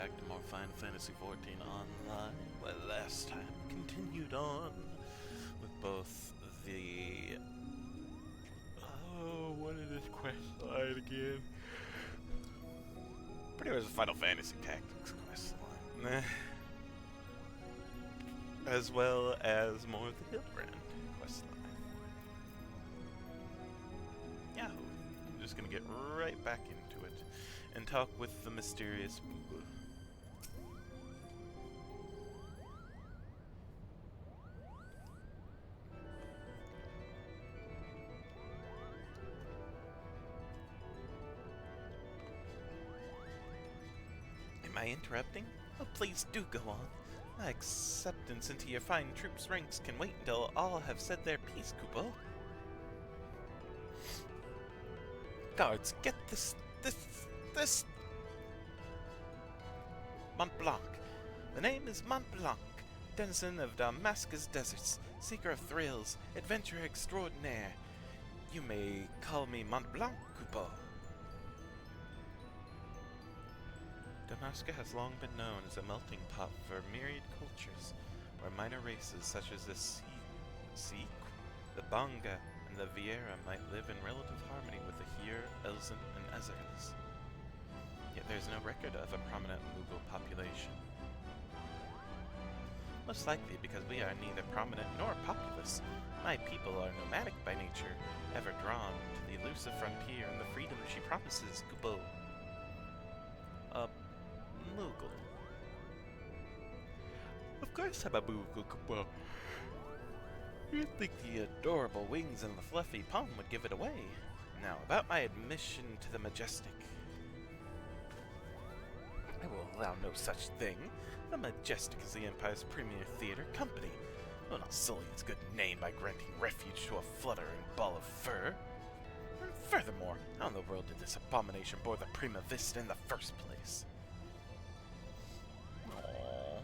back to more Final Fantasy XIV Online. Well, last time we continued on with both the... Oh, what is this quest line again? Pretty much the Final Fantasy Tactics quest line. As well as more of the Hildebrand quest line. Yahoo! I'm just gonna get right back into it and talk with the mysterious Moogle. Am I interrupting? Oh, please do go on. My acceptance into your fine troops' ranks can wait until all have said their piece, Kupo. Guards, get this... Mont Blanc. The name is Mont Blanc, denizen of Damascus deserts, seeker of thrills, adventurer extraordinaire. You may call me Mont Blanc, Kupo. Damascus has long been known as a melting pot for myriad cultures, where minor races such as the Sikh, the Banga, and the Vieira might live in relative harmony with the Heer, Elzen, and Ezers. Yet there is no record of a prominent Moogle population. Most likely because we are neither prominent nor populous. My people are nomadic by nature, ever drawn to the elusive frontier and the freedom she promises, Kupo. Moogle. Of course I'm a Moogle, Kupo. You'd think the adorable wings and the fluffy palm would give it away. Now, about my admission to the Majestic. I will allow no such thing. The Majestic is the Empire's premier theater company. Will not sully its good name by granting refuge to a fluttering ball of fur. And furthermore, how in the world did this abomination board the Prima Vista in the first place? Aww.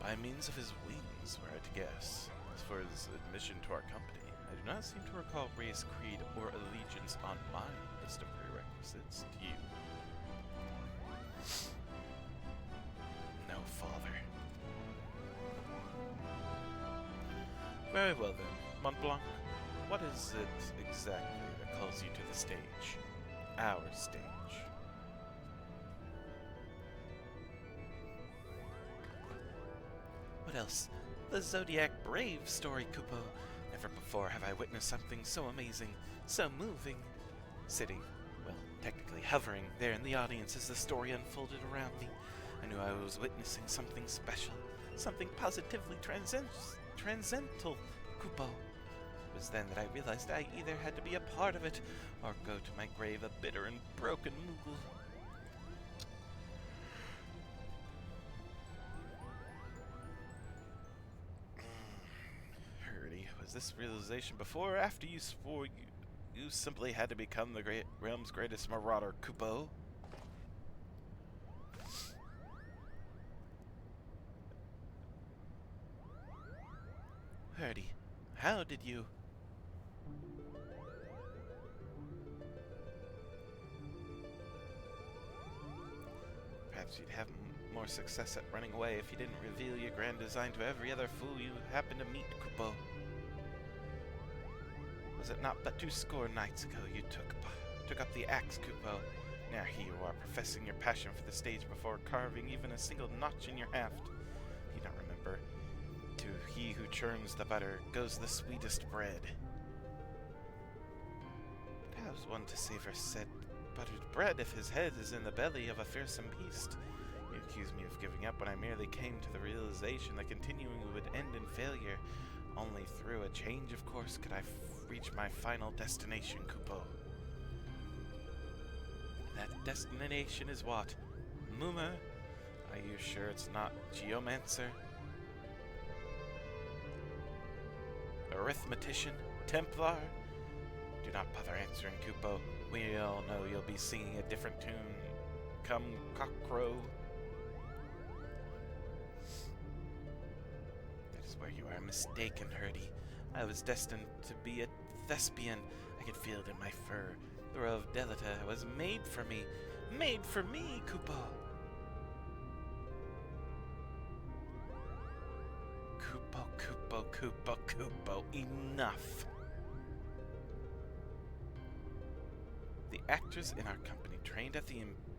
By means of his wings, were I to guess. As for his admission to our company, I do not seem to recall race, creed, or allegiance on my list of prerequisites. Do you? No, father. Very well then, Mont Blanc. What is it exactly that calls you to the stage? Our stage. What else? The Zodiac Brave story, Kupo. Never before have I witnessed something so amazing, so moving. Sitting, well, technically hovering there in the audience as the story unfolded around me, I knew I was witnessing something special, something positively transcendental, Kupo. It was then that I realized I either had to be a part of it, or go to my grave a bitter and broken Moogle. Was this realization before or after you swore you simply had to become the realm's greatest marauder, Kupo? Herdy, how did you... Perhaps you'd have more success at running away if you didn't reveal your grand design to every other fool you happened to meet, Kupo. Was it not but 20 nights ago you took up the axe, Kupo? Now here you are, professing your passion for the stage before carving even a single notch in your haft. Do you not remember? To he who churns the butter goes the sweetest bread. But how is one to savor said buttered bread if his head is in the belly of a fearsome beast? You accuse me of giving up when I merely came to the realization that continuing would end in failure. Only through a change of course could I reach my final destination, Kupo. That destination is what? Muma? Are you sure it's not Geomancer? Arithmetician? Templar? Do not bother answering, Kupo. We all know you'll be singing a different tune come cockcrow. where you are mistaken, Hurdy. I was destined to be a thespian. I could feel it in my fur. The row of Delita was made for me. Made for me, Kupo! Kupo, enough! The actors in our company trained at the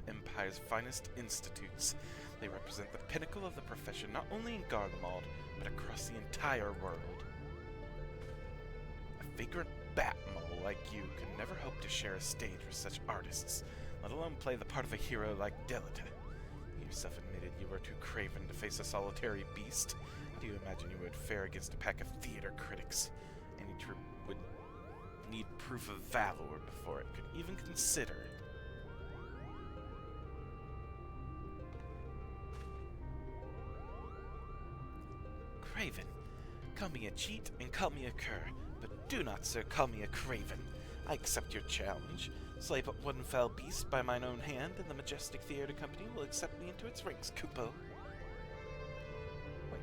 Empire's finest institutes. They represent the pinnacle of the profession not only in Garlemald, but across the entire world. A vagrant bat mole like you could never hope to share a stage with such artists, let alone play the part of a hero like Delita. You yourself admitted you were too craven to face a solitary beast. How do you imagine you would fare against a pack of theater critics? Any troupe would need proof of valor before it could even consider it. Craven. Call me a cheat and call me a cur, but do not, sir, call me a craven. I accept your challenge. Slay but one foul beast by mine own hand, and the majestic theater company will accept me into its ranks, Kupo. Wait,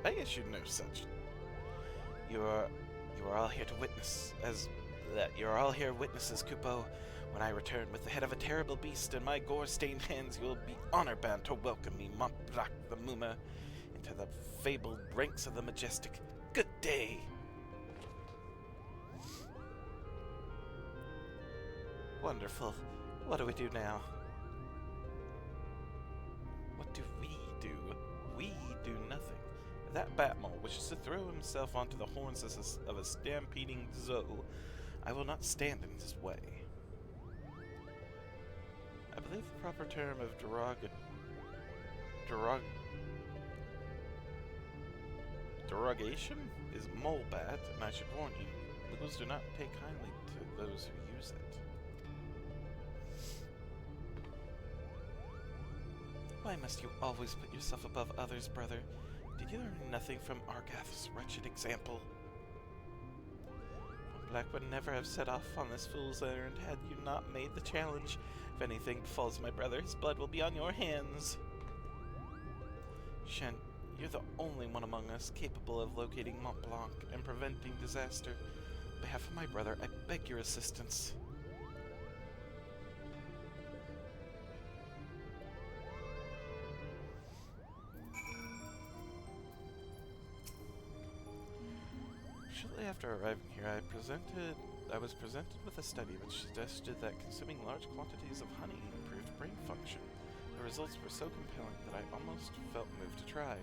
I guess you know such. You are all here to witness, you're all here witnesses, Kupo. When I return with the head of a terrible beast in my gore-stained hands, you'll be honor-bound to welcome me, Montblanc the Muma, into the fabled ranks of the majestic. Good day! Wonderful. What do we do now? What do we do? We do nothing. If that Batmole wishes to throw himself onto the horns of a stampeding Zoe, I will not stand in his way. I believe the proper term of derogation is molebat, and I should warn you, Muggles do not take kindly to those who use it. Why must you always put yourself above others, brother? Did you learn nothing from Argath's wretched example? Black would never have set off on this fool's errand had you not made the challenge. If anything befalls my brother, his blood will be on your hands. Shen, you're the only one among us capable of locating Montblanc and preventing disaster. On behalf of my brother, I beg your assistance. Shortly after arriving here, I was presented with a study which suggested that consuming large quantities of honey improved brain function. The results were so compelling that I almost felt moved to try.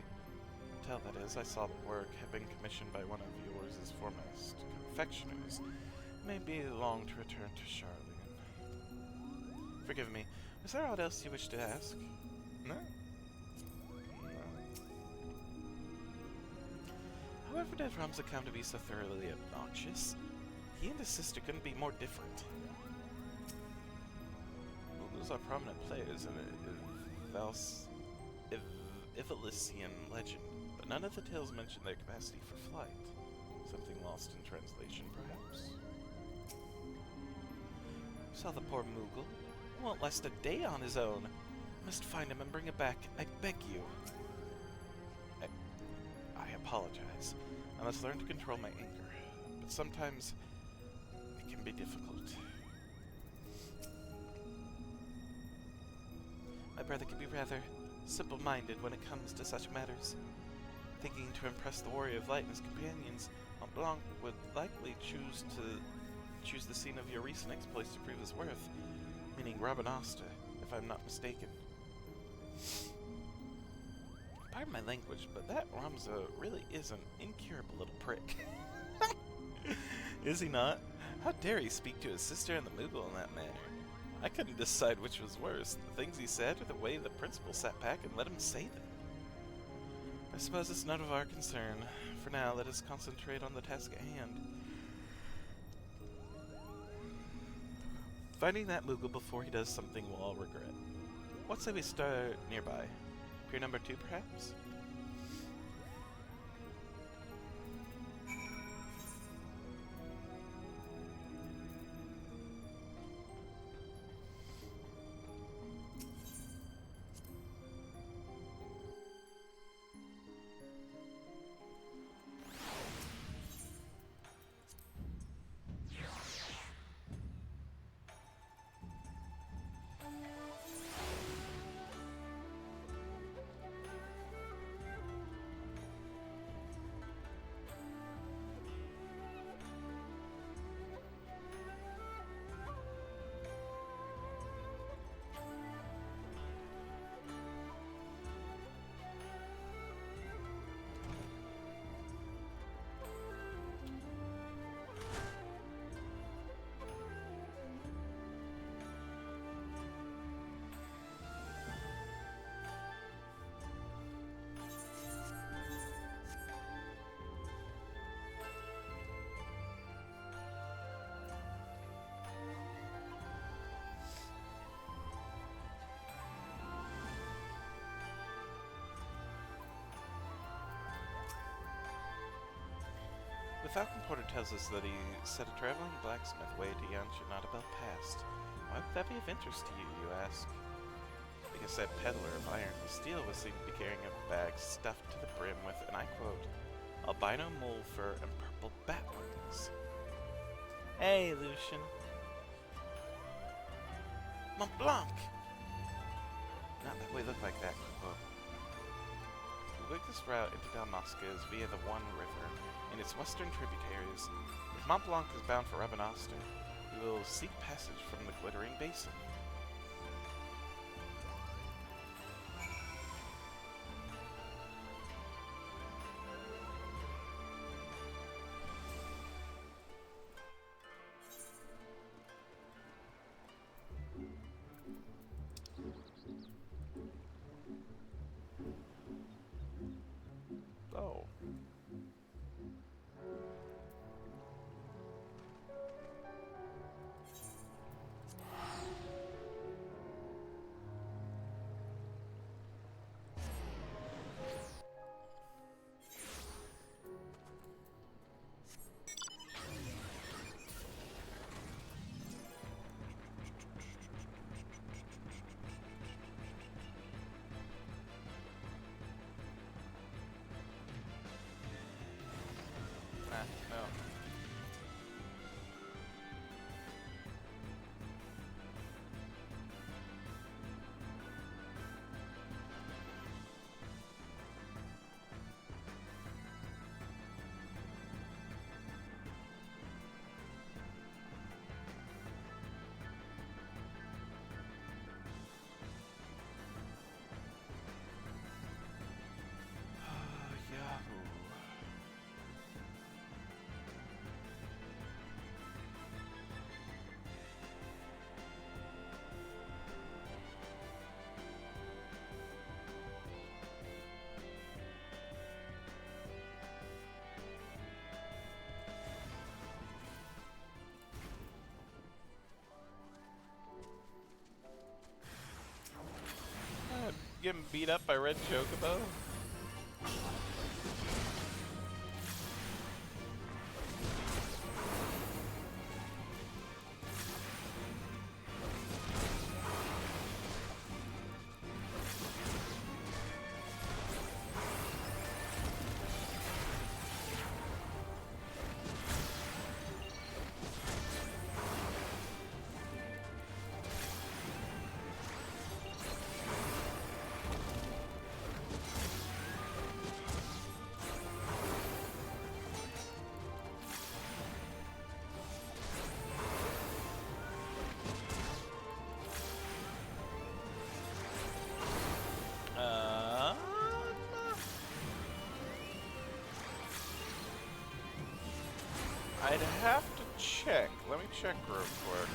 Until, that is, I saw the work had been commissioned by one of yours' foremost confectioners. It may be long to return to Charlene. Forgive me, was there aught else you wish to ask? No? However did Ramza come to be so thoroughly obnoxious? He and his sister couldn't be more different. Muggles are prominent players in Ivalisian legend, but none of the tales mention their capacity for flight. Something lost in translation, perhaps? Saw the poor Moogle. Won't last a day on his own. Must find him and bring him back. I beg you. I apologize. I must learn to control my anger, but sometimes it can be difficult. My brother can be rather simple-minded when it comes to such matters. Thinking to impress the Warrior of Light and his companions, Montblanc would likely choose the scene of your recent exploits to prove his worth, meaning Rabanosta, if I'm not mistaken. Pardon my language, but that Ramza really is an incurable little prick. Is he not? How dare he speak to his sister and the Moogle in that manner? I couldn't decide which was worse, the things he said or the way the principal sat back and let him say them. I suppose it's none of our concern. For now, let us concentrate on the task at hand. Finding that Moogle before he does something we'll all regret. What say we start nearby? Pier number 2, perhaps? The Falcon Porter tells us that he set a traveling blacksmith way to Yanchanadabel Pass. Why would that be of interest to you, you ask? Because that peddler of iron and steel was seen to be carrying a bag stuffed to the brim with, and I quote, albino mole fur and purple bat wings. Hey, Lucian. Mont Blanc! Not that we look like that, Kupo. The quickest route into Dalmasca is via the One River and its western tributaries. If Mont Blanc is bound for Rabanastre, we will seek passage from the Glittering Basin. Oh. No. Yahoo. Getting beat up by Red Chocobo? I'd have to check. Let me check real quick.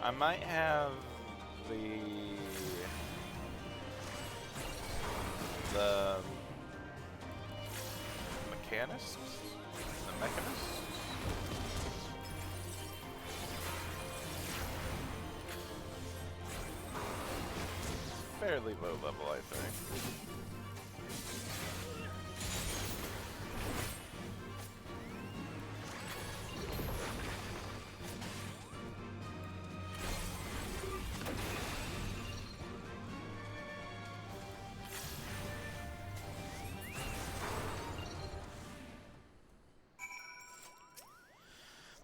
I might have the mechanist? The mechanist? Fairly low level, I think.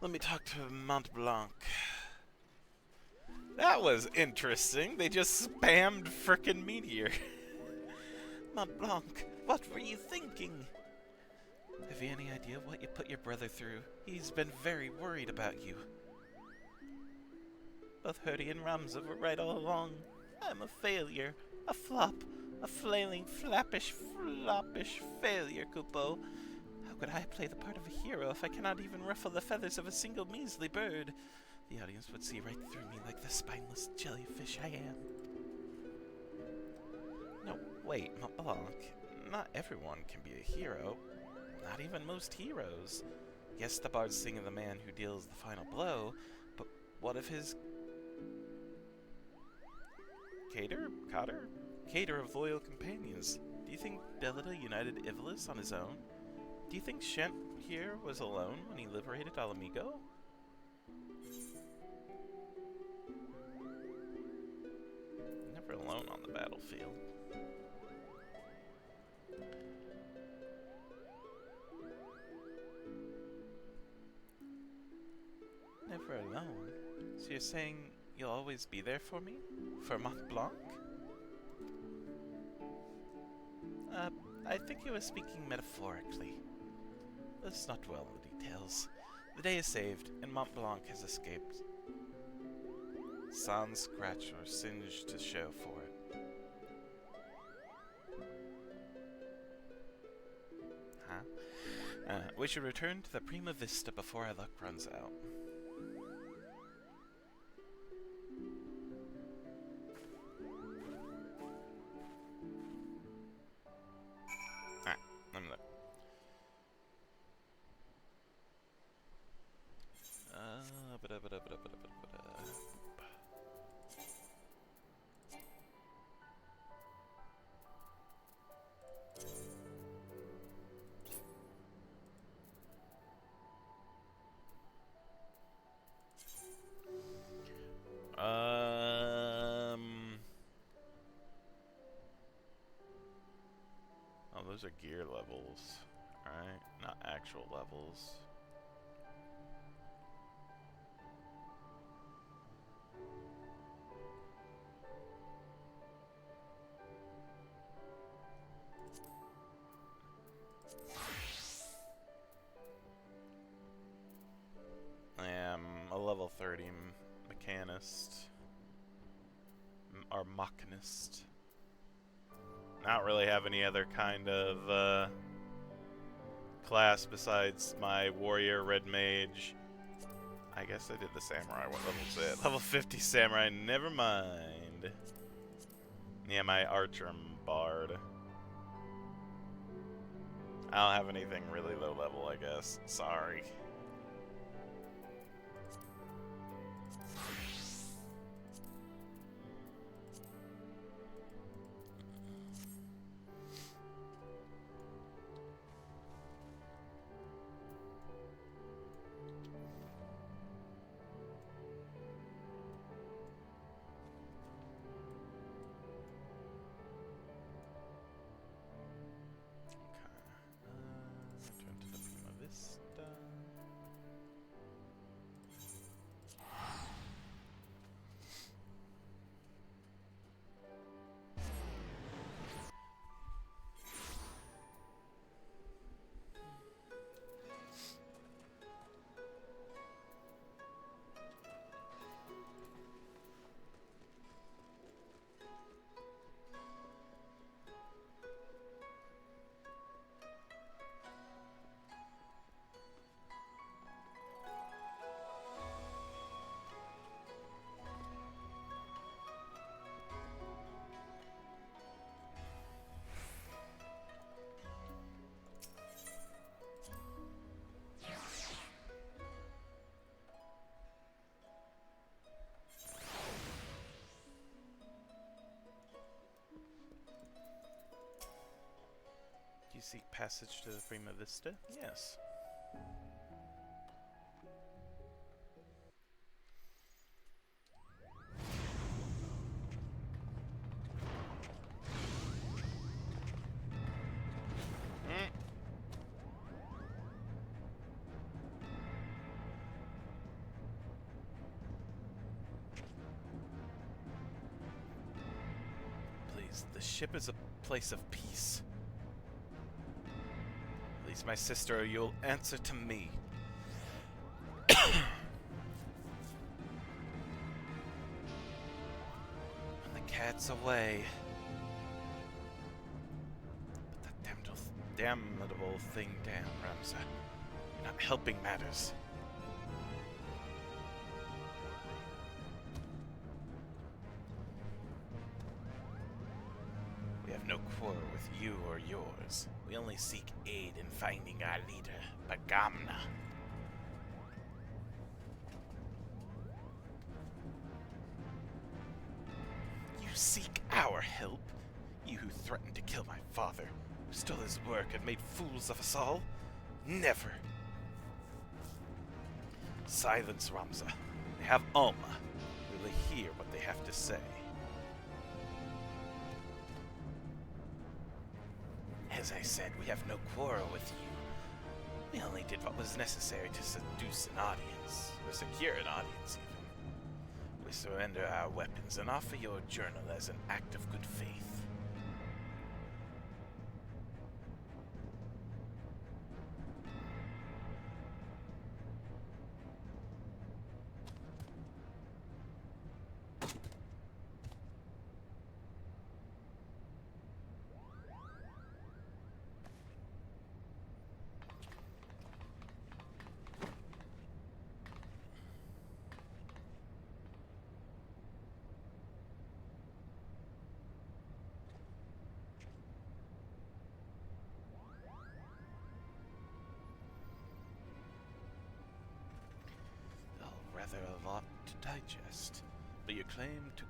Let me talk to Mont Blanc. That was interesting. They just spammed frickin' Meteor. Mont Blanc, what were you thinking? Have you any idea what you put your brother through? He's been very worried about you. Both Hurdy and Ramza were right all along. I'm a failure. A flop. A flailing, floppish failure, Kupo. How could I play the part of a hero if I cannot even ruffle the feathers of a single measly bird? The audience would see right through me like the spineless jellyfish I am. No, wait, Mont Blanc. Not everyone can be a hero. Not even most heroes. Yes, the bards sing of the man who deals the final blow, but what of his... Cater of loyal companions. Do you think Belida united Ivalis on his own? Do you think Shent here was alone when he liberated Alamigo? Never alone on the battlefield. Never alone? So you're saying you'll always be there for me? For Mont Blanc? I think you were speaking metaphorically. Let's not dwell on the details. The day is saved, and Mont Blanc has escaped. Sans scratch or singe to show for it. Huh? We should return to the Prima Vista before our luck runs out. Oh, those are gear levels, right? Not actual levels. I am a level 30 mechanist. Or machinist. Not really have any other kind of class besides my warrior red mage. I guess I did the samurai. What level's it? Level 50 samurai. Never mind. Yeah, my archer and bard. I don't have anything really low level, I guess. Sorry. You seek passage to the Prima Vista? Yes. Please, the ship is a place of peace. At least my sister, you'll answer to me. When the cat's away. Put that damnable thing down, Ramza. You're not helping matters. We have no quarrel with you or yours. We only seek aid in finding our leader, Bagamna. You seek our help? You who threatened to kill my father, who stole his work and made fools of us all? Never. Silence, Ramza. They have Alma. Will they hear what they have to say? As I said, we have no quarrel with you. We only did what was necessary to seduce an audience, or secure an audience even. We surrender our weapons and offer your journal as an act of good faith. Rather a lot to digest, but your claim to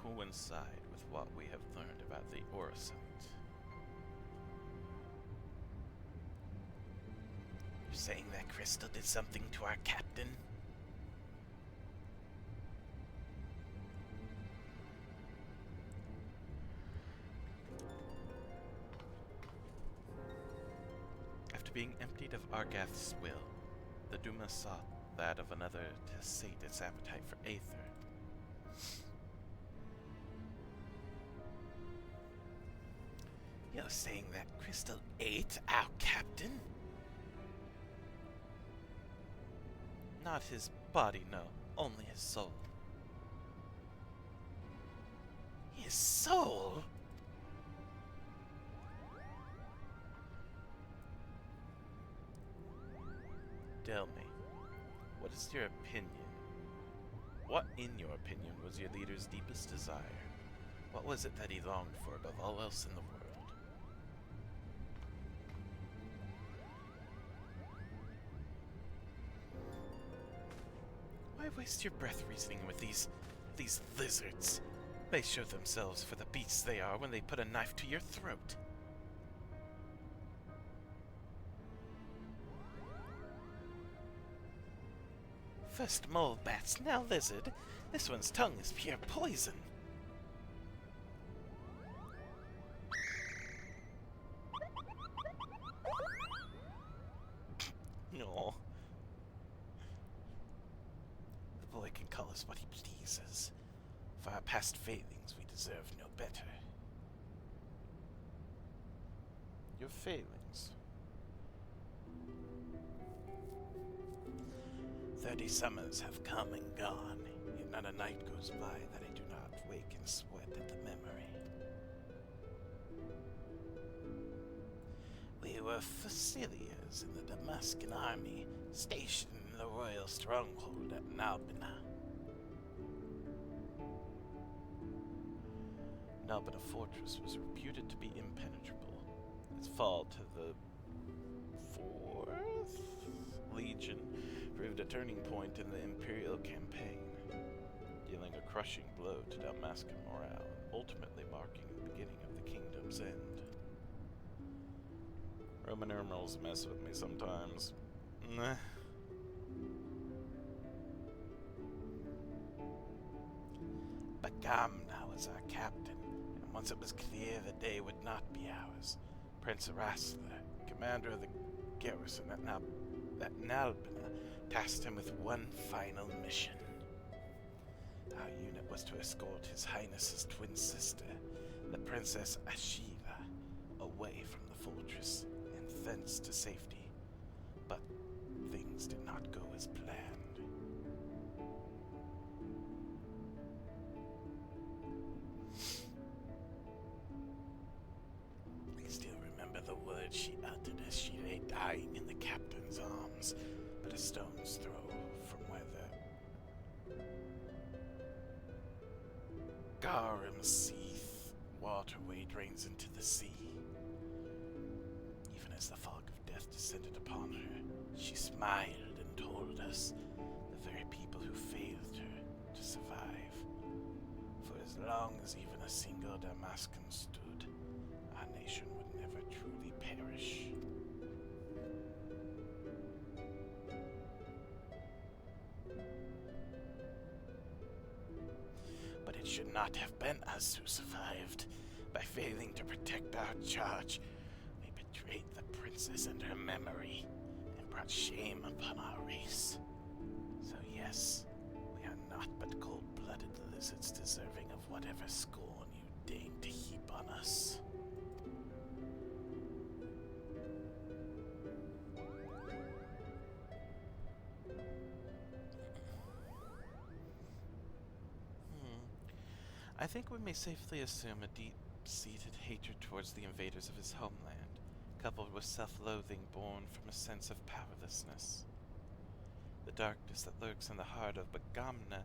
coincide with what we have learned about the Orison. You're saying that crystal did something to our captain? After being emptied of Argath's will, the Duma sought that of another to sate its appetite for Aether. You're saying that crystal ate our captain? Not his body, no. Only his soul. His soul? Tell me. What is your opinion? What, in your opinion, was your leader's deepest desire? What was it that he longed for above all else in the world? Why waste your breath reasoning with these lizards? They show themselves for the beasts they are when they put a knife to your throat. First mole bats, now lizard. This one's tongue is pure poison. No. The boy can call us what he pleases. For our past failings, we deserve no better. Your failings? 30 summers have come and gone, yet not a night goes by that I do not wake and sweat at the memory. We were Faciliers in the Damascan army, stationed in the royal stronghold at Nalbina. Nalbina fortress was reputed to be impenetrable. Its fall to the 4th Legion proved a turning point in the Imperial campaign, dealing a crushing blow to Damascan morale, ultimately marking the beginning of the kingdom's end. Roman numerals mess with me sometimes. Bagamna was our captain, and once it was clear the day would not be ours, Prince Erasler, commander of the garrison at Nalbina, tasked him with one final mission. Our unit was to escort His Highness's twin sister, the Princess Ashila, away from the fortress and thence to safety. But things did not go as planned. I still remember the words she uttered as she lay dying in the captain's arms, but a stone's throw from where the Garum Seath waterway drains into the sea. Even as the fog of death descended upon her, she smiled and told us, the very people who failed her, to survive. For as long long as even a single Damascan stood, our nation would never truly perish. But it should not have been us who survived. By failing to protect our charge, we betrayed the princess and her memory, and brought shame upon our race. So yes, we are not but cold-blooded lizards deserving of whatever scorn you deign to heap on us. I think we may safely assume a deep-seated hatred towards the invaders of his homeland, coupled with self-loathing born from a sense of powerlessness. The darkness that lurks in the heart of Bagamna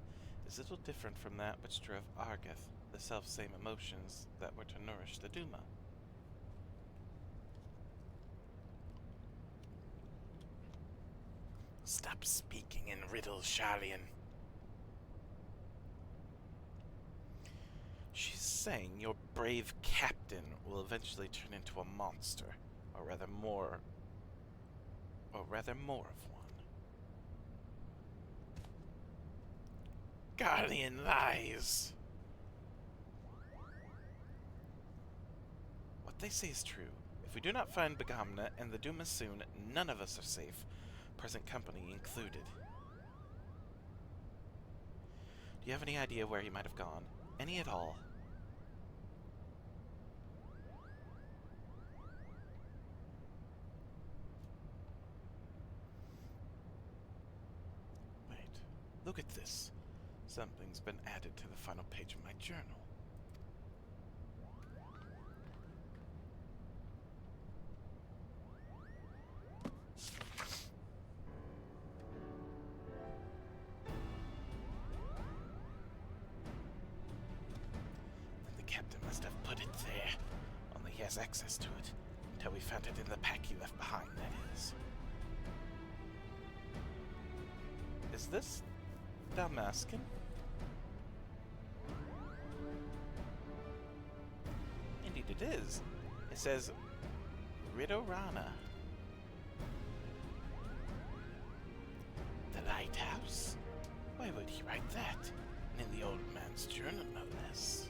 is little different from that which drove Argath, the self-same emotions that were to nourish the Duma. Stop speaking in riddles, Charlian. She's saying your brave captain will eventually turn into a monster, or rather more of one. Guardian lies! What they say is true. If we do not find Bagamna and the Duma soon, none of us are safe, present company included. Do you have any idea where he might have gone? Any at all? Wait, look at this. Something's been added to the final page of my journal. The captain must have put it there. Only he has access to it. Until we found it in the pack he left behind, that is. Is this Damascan? Indeed it is. It says Ridorana. The lighthouse? Why would he write that? And in the old man's journal, no less.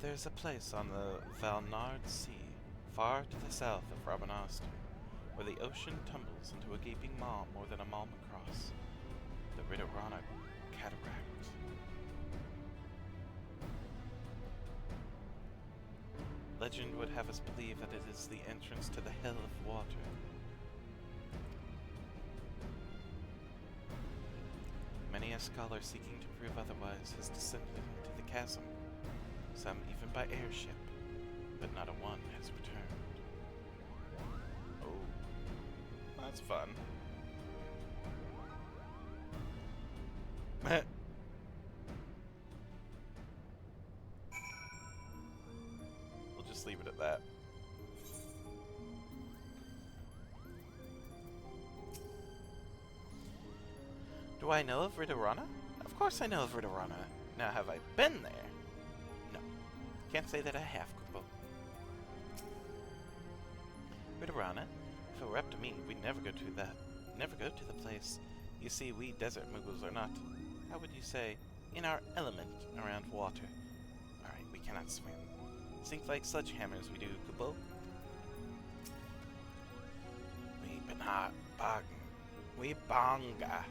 There's a place on the Valnard Sea, far to the south of Rabanastre, where the ocean tumbles into a gaping maw more than a malm across, the Ridorana Cataract. Legend would have us believe that it is the entrance to the Hell of Water. Many a scholar seeking to prove otherwise has descended into the chasm, some even by airship, but not a one has returned. Oh, that's fun. We'll just leave it at that. Do I know of Ridorana? Of course I know of Ridorana. Now, have I been there? No. Can't say that I have, Kupo. Ridorana? If it were up to me, we'd never go to the place. You see, we desert muggles are not, how would you say, in our element around water. Alright, we cannot swim. Sink like sledgehammers we do, Kupo. We Banga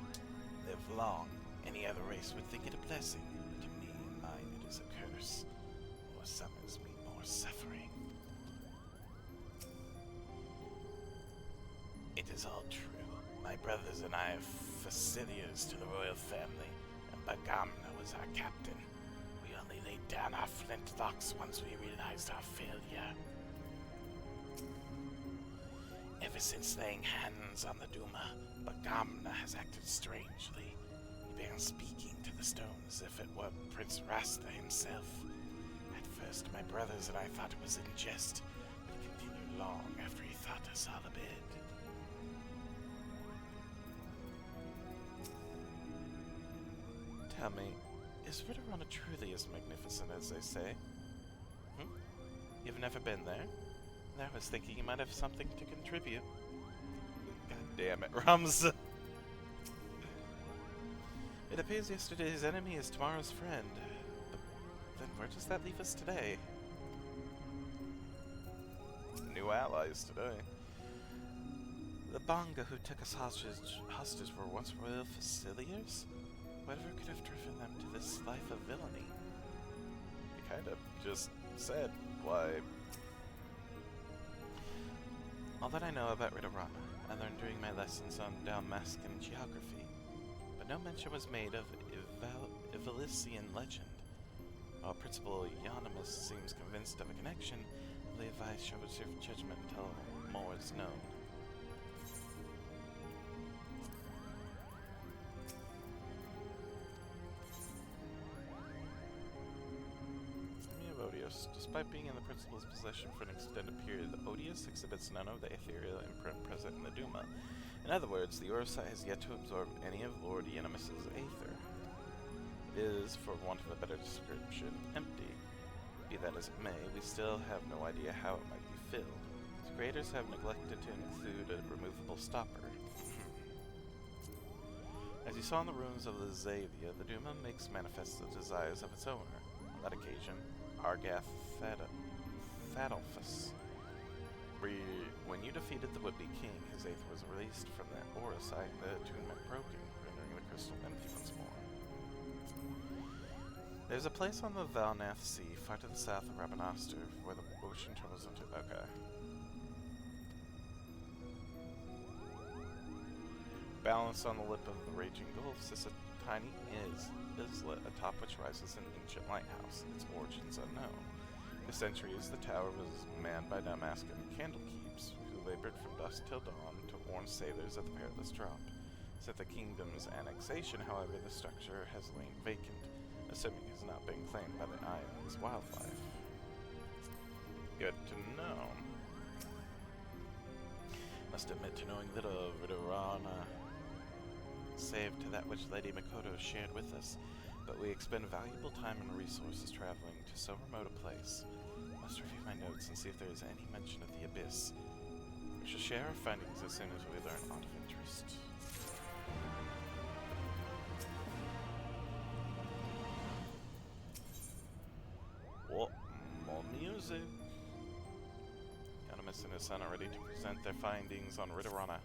live long. Any other race would think it a blessing, but to me and mine it is a curse. More summons me more suffering. It is all true. My brothers and I are faciliers to the royal family, and Bagamna was our captain. We only laid down our flintlocks once we realized our failure. Ever since laying hands on the Duma, Bagamna has acted strangely. He began speaking to the stone as if it were Prince Rasta himself. At first, my brothers and I thought it was in jest, but it continued long after he thought us all abed. tell me, is Ridorana truly as magnificent as they say? You've never been there? I was thinking you might have something to contribute. God damn it, Rums. It appears yesterday's enemy is tomorrow's friend. But then where does that leave us today? New allies today. The Bonga who took us hostage were once royal faciliers? Whatever could have driven them to this life of villainy? You kind of just said why. All that I know about Ridorana, I learned during my lessons on Dalmascan geography, but no mention was made of Evelician legend. While Principal Euonymus seems convinced of a connection, I believe I shall reserve judgment until more is known. Despite being in the principal's possession for an extended period, the Odious exhibits none of the ethereal imprint present in the Duma. In other words, the Orsai has yet to absorb any of Lord Euonymus's aether. It is, for want of a better description, empty. Be that as it may, we still have no idea how it might be filled. The creators have neglected to include a removable stopper. As you saw in the ruins of the Xavia, the Duma makes manifest the desires of its owner. On that occasion, Argath Thadolphus. When you defeated the would-be king, his aether was released from the Orisite and the attunement broken, rendering the crystal empty once more. There's a place on the Valnath Sea, far to the south of Rabanastre, where the ocean turns into... Okay. Balanced on the lip of the raging gulf sits a tiny islet atop which rises an ancient lighthouse, its origins unknown. For centuries, the tower was manned by Damascan candlekeepers, who labored from dusk till dawn to warn sailors of the perilous drop. Since the kingdom's annexation, however, the structure has lain vacant, assuming it has not been claimed by the island's wildlife. Good to know. Must admit to knowing little of Ridorana, save to that which Lady Mikoto shared with us, but we expend valuable time and resources traveling to so remote a place. Must review my notes and see if there is any mention of the Abyss. We shall share our findings as soon as we learn aught of interest. What? More music? Euonymus and his son are ready to present their findings on Ridorana.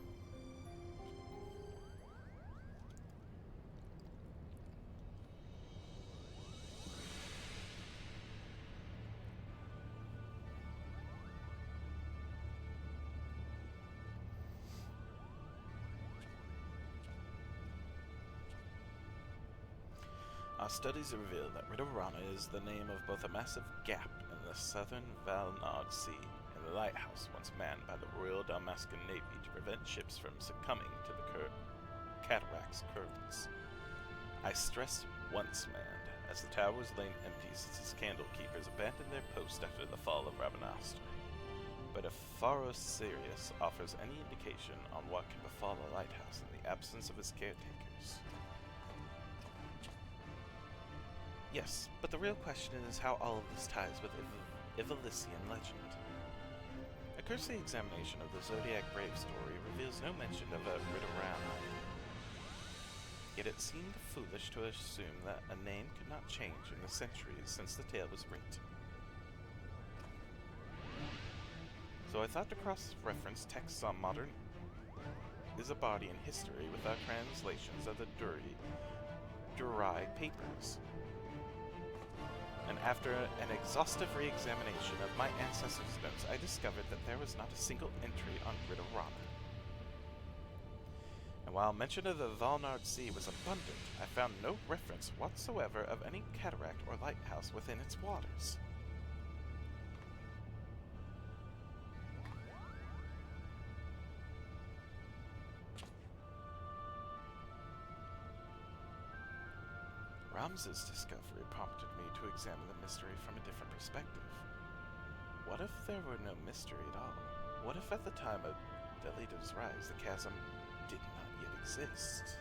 Our studies reveal that Ridorana is the name of both a massive gap in the southern Valnard Sea and the lighthouse once manned by the Royal Dalmascan Navy to prevent ships from succumbing to the cataract's currents. I stress once manned, as the tower was lain empty since its candlekeepers abandoned their post after the fall of Rabanastre. But if Pharos Sirius offers any indication on what can befall a lighthouse in the absence of its caretakers... Yes, but the real question is how all of this ties with Evelician legend. A cursory examination of the Zodiac Brave story reveals no mention of a Ridorana. Yet it seemed foolish to assume that a name could not change in the centuries since the tale was written. So I thought to cross-reference texts on modern Isabadian history with our translations of the Durai papers. And after an exhaustive re-examination of my ancestors' notes, I discovered that there was not a single entry on Ridorana. And while mention of the Valnard Sea was abundant, I found no reference whatsoever of any cataract or lighthouse within its waters. Rams's discovery prompted me to examine the mystery from a different perspective. What if there were no mystery at all? What if at the time of Delita's rise, the chasm did not yet exist?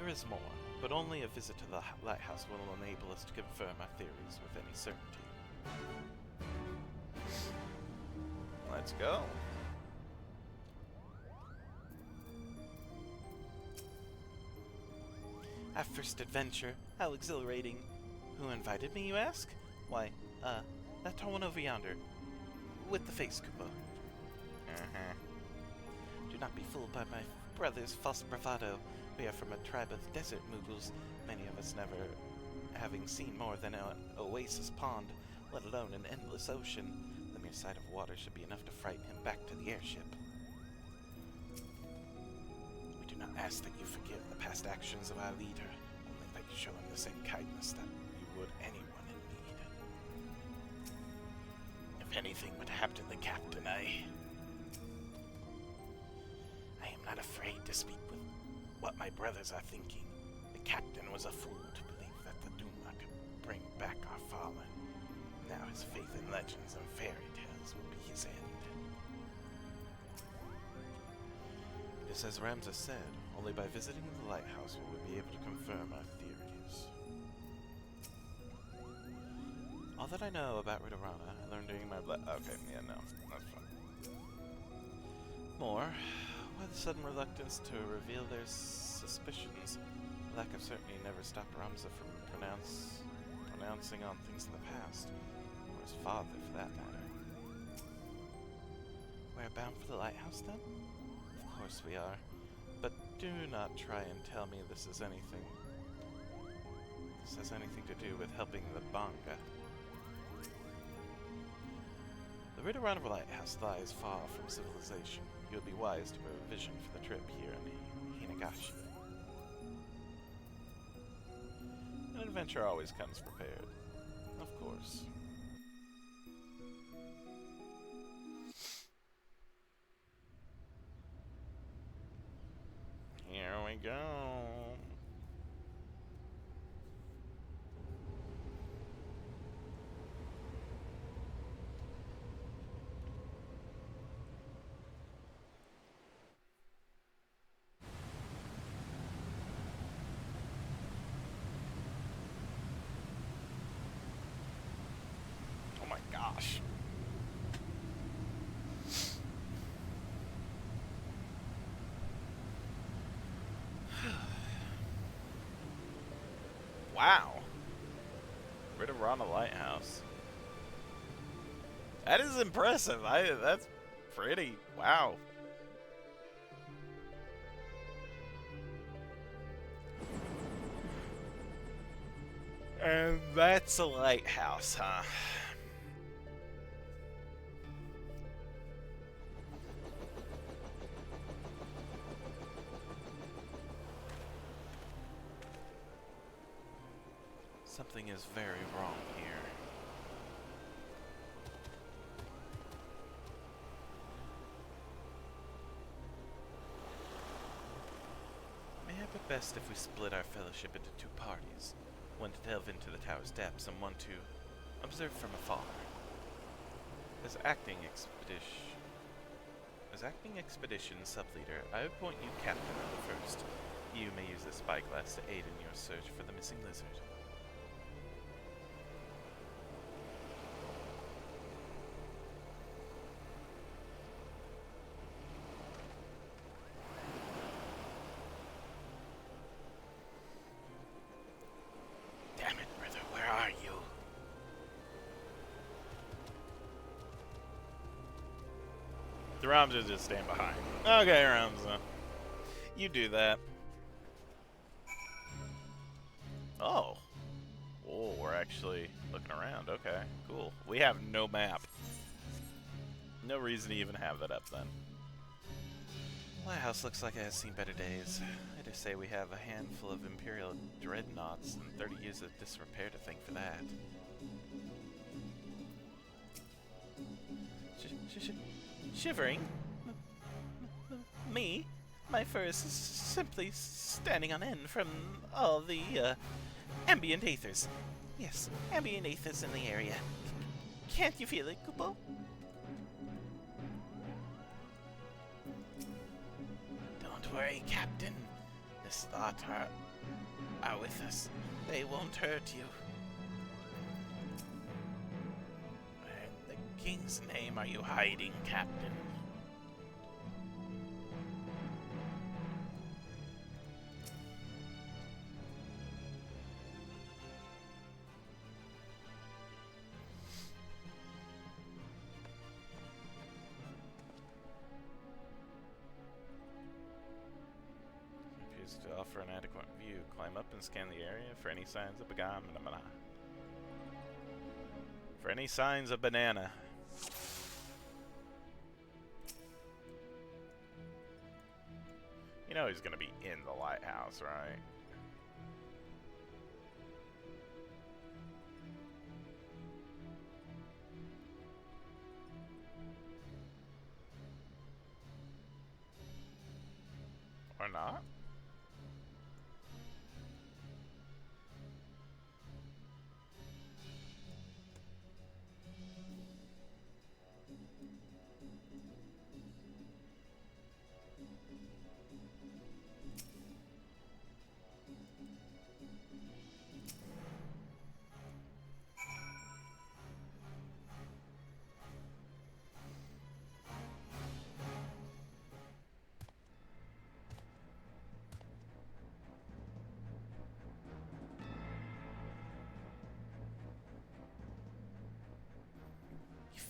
There is more, but only a visit to the lighthouse will enable us to confirm our theories with any certainty. Let's go. Our first adventure, how exhilarating. Who invited me, you ask? Why, that tall one over yonder. With the face, Kupo. Do not be fooled by my brother's false bravado. We are from a tribe of desert Mughals, many of us never having seen more than an oasis pond, let alone an endless ocean. The mere sight of water should be enough to frighten him back to the airship. We do not ask that you forgive the past actions of our leader, only that you show him the same kindness that you would anyone in need. If anything would happen to the captain, I am not afraid to speak with what my brothers are thinking. The captain was a fool to believe that the Duma could bring back our fallen. Now his faith in legends and fairy tales will be his end. It is as Ramses said, only by visiting the lighthouse will we be able to confirm our theories. All that I know about Ridorana, I learned during my okay, yeah, no, that's fine. More, why the sudden reluctance to reveal their suspicions? Lack of certainty never stopped Ramza from pronouncing on things in the past, or his father for that matter. We're bound for the lighthouse then? Of course we are, but do not try and tell me this has anything to do with helping the Banga. The Ridorana lighthouse lies far from civilization. You would be wise to provision for the trip here in Hinagashi. An adventure always comes prepared. Of course. Here we go. Gosh. Wow. Ridorana Lighthouse. That is impressive. That's pretty. Wow. And that's a lighthouse, huh? Something is very wrong here. May it be best if we split our fellowship into two parties, one to delve into the tower's depths and one to observe from afar. As acting expedition sub-leader, I would appoint you captain of the first. You may use the spyglass to aid in your search for the missing lizard. Ramza just stand behind. Okay, Ramza. You do that. Oh. Oh, we're actually looking around. Okay, cool. We have no map. No reason to even have that up then. My house looks like it has seen better days. I dare say we have a handful of Imperial dreadnoughts and 30 years of disrepair to thank for that. Shivering? Me? My fur is simply standing on end from all the ambient aethers. Yes, ambient aethers in the area. Can't you feel it, Kupo? Don't worry, Captain. This thought are with us. They won't hurt you. Where in the king's name are you hiding, Captain? To offer an adequate view, climb up and scan the area for any signs of banana. For any signs of banana. You know he's gonna be in the lighthouse, right? Or not?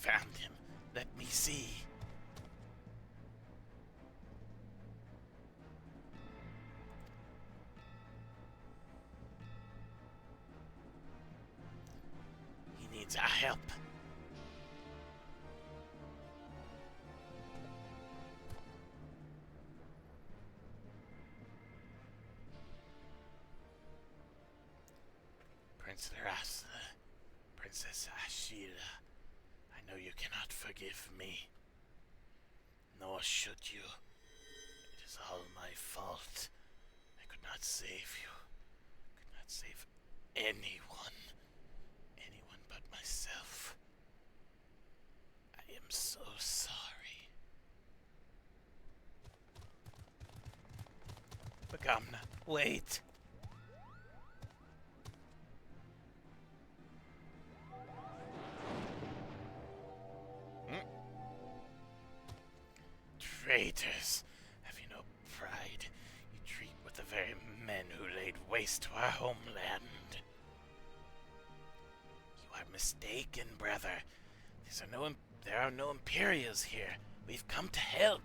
Found him. Let me see. He needs our help. Prince Larasa, Princess Ashira. I know you cannot forgive me, nor should you. It is all my fault. I could not save you. Could not save anyone. Anyone but myself. I am so sorry. Bagamna, wait. Traitors, have you no pride? You treat with the very men who laid waste to our homeland. You are mistaken, brother. There are no Imperials here. We've come to help.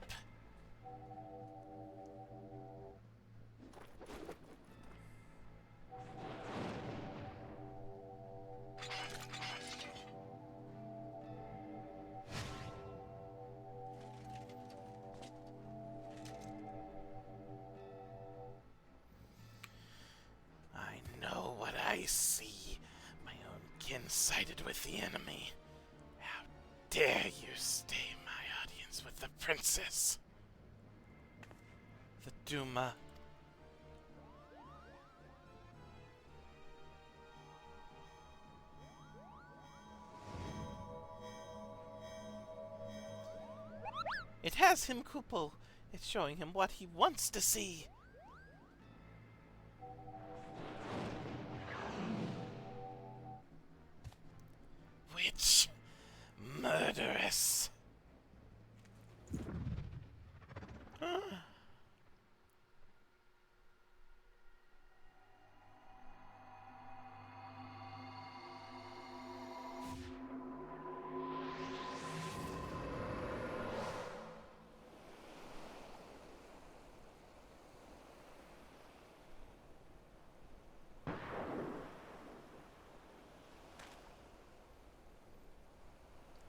I see. My own kin sided with the enemy. How dare you stay my audience with the princess? The Duma. It has him, Kupo. It's showing him what he wants to see. Witch. Murderess.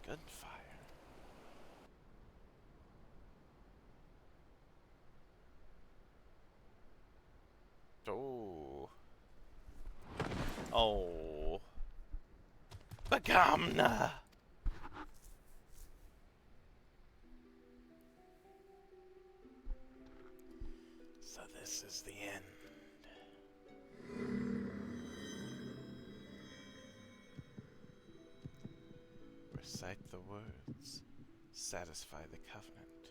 Gunfire. Oh. Oh. Bagamna. So this is the end. Recite the words, satisfy the covenant,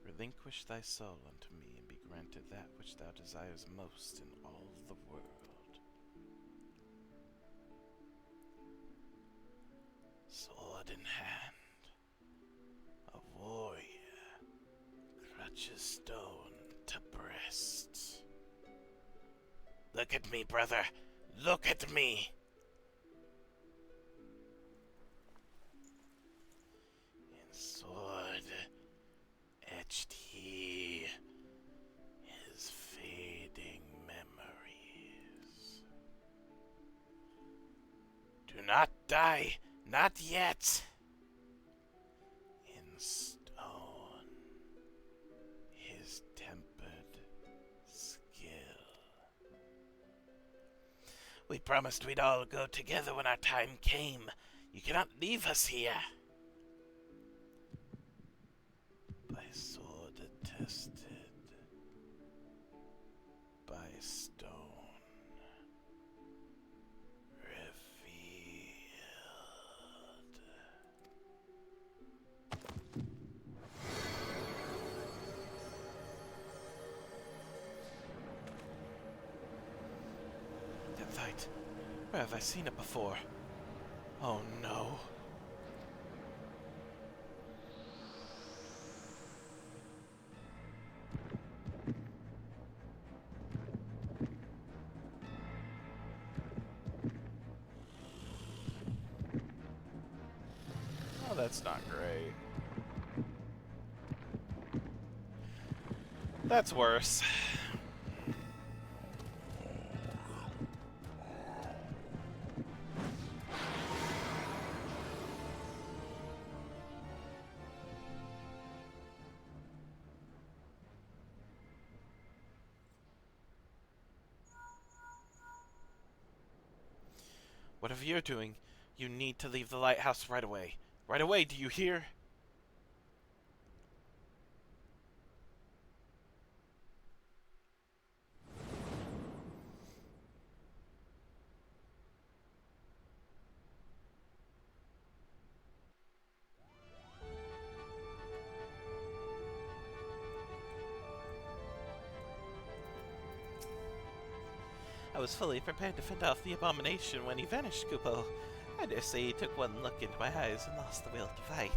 relinquish thy soul unto me, and be granted that which thou desires most in all the world. Sword in hand, a warrior clutches stone to breast. Look at me, brother. Look at me. In sword etched he his fading memories. Do not die, not yet. In stone, his tempered skill. We promised we'd all go together when our time came. You cannot leave us here. By sword attested, by stone revealed. That light. Where have I seen it before? Oh no. Oh, that's not great. That's worse. Whatever you're doing, you need to leave the lighthouse right away. Right away, do you hear? I was fully prepared to fend off the abomination when he vanished, Kupo. I dare say he took one look into my eyes and lost the will to fight.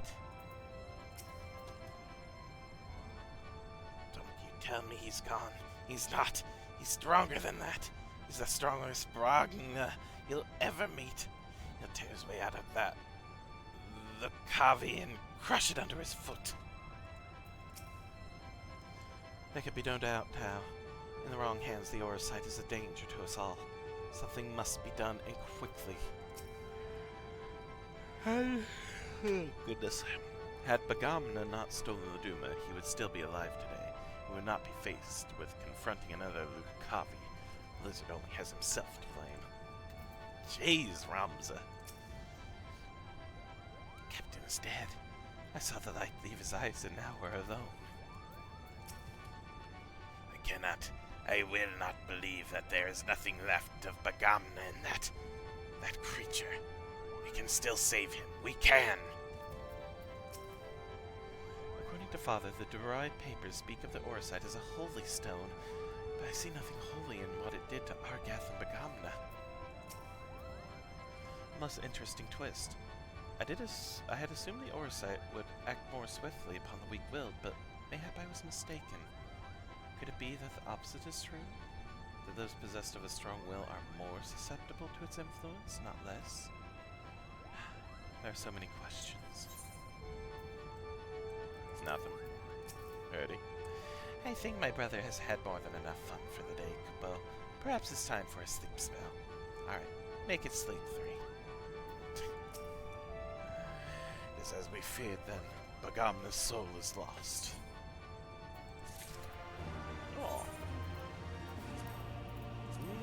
Don't you tell me he's gone. He's not. He's stronger than that. He's the strongest Bragna you'll ever meet. He'll tear his way out of the XIV and crush it under his foot. There can be no doubt, Tao. In the wrong hands, the aura site is a danger to us all. Something must be done, and quickly. Goodness. Had Bagamna not stolen the Duma, he would still be alive today. He would not be faced with confronting another Lukavi. The lizard only has himself to blame. Jeez, Ramza. Captain is dead. I saw the light leave his eyes, and now we're alone. I will not believe that there is nothing left of Bagamna in that creature. We can still save him. We can! According to Father, the derived papers speak of the aura site as a holy stone, but I see nothing holy in what it did to Argath and Bagamna. A most interesting twist. I had assumed the aura site would act more swiftly upon the weak-willed, but mayhap I was mistaken. Could it be that the opposite is true? That those possessed of a strong will are more susceptible to its influence, not less? There are so many questions. It's nothing. Ready? I think my brother has had more than enough fun for the day, Kupo. Perhaps it's time for a sleep spell. Alright, make it sleep 3. It is as we feared then. Bagamna's soul is lost. Oh.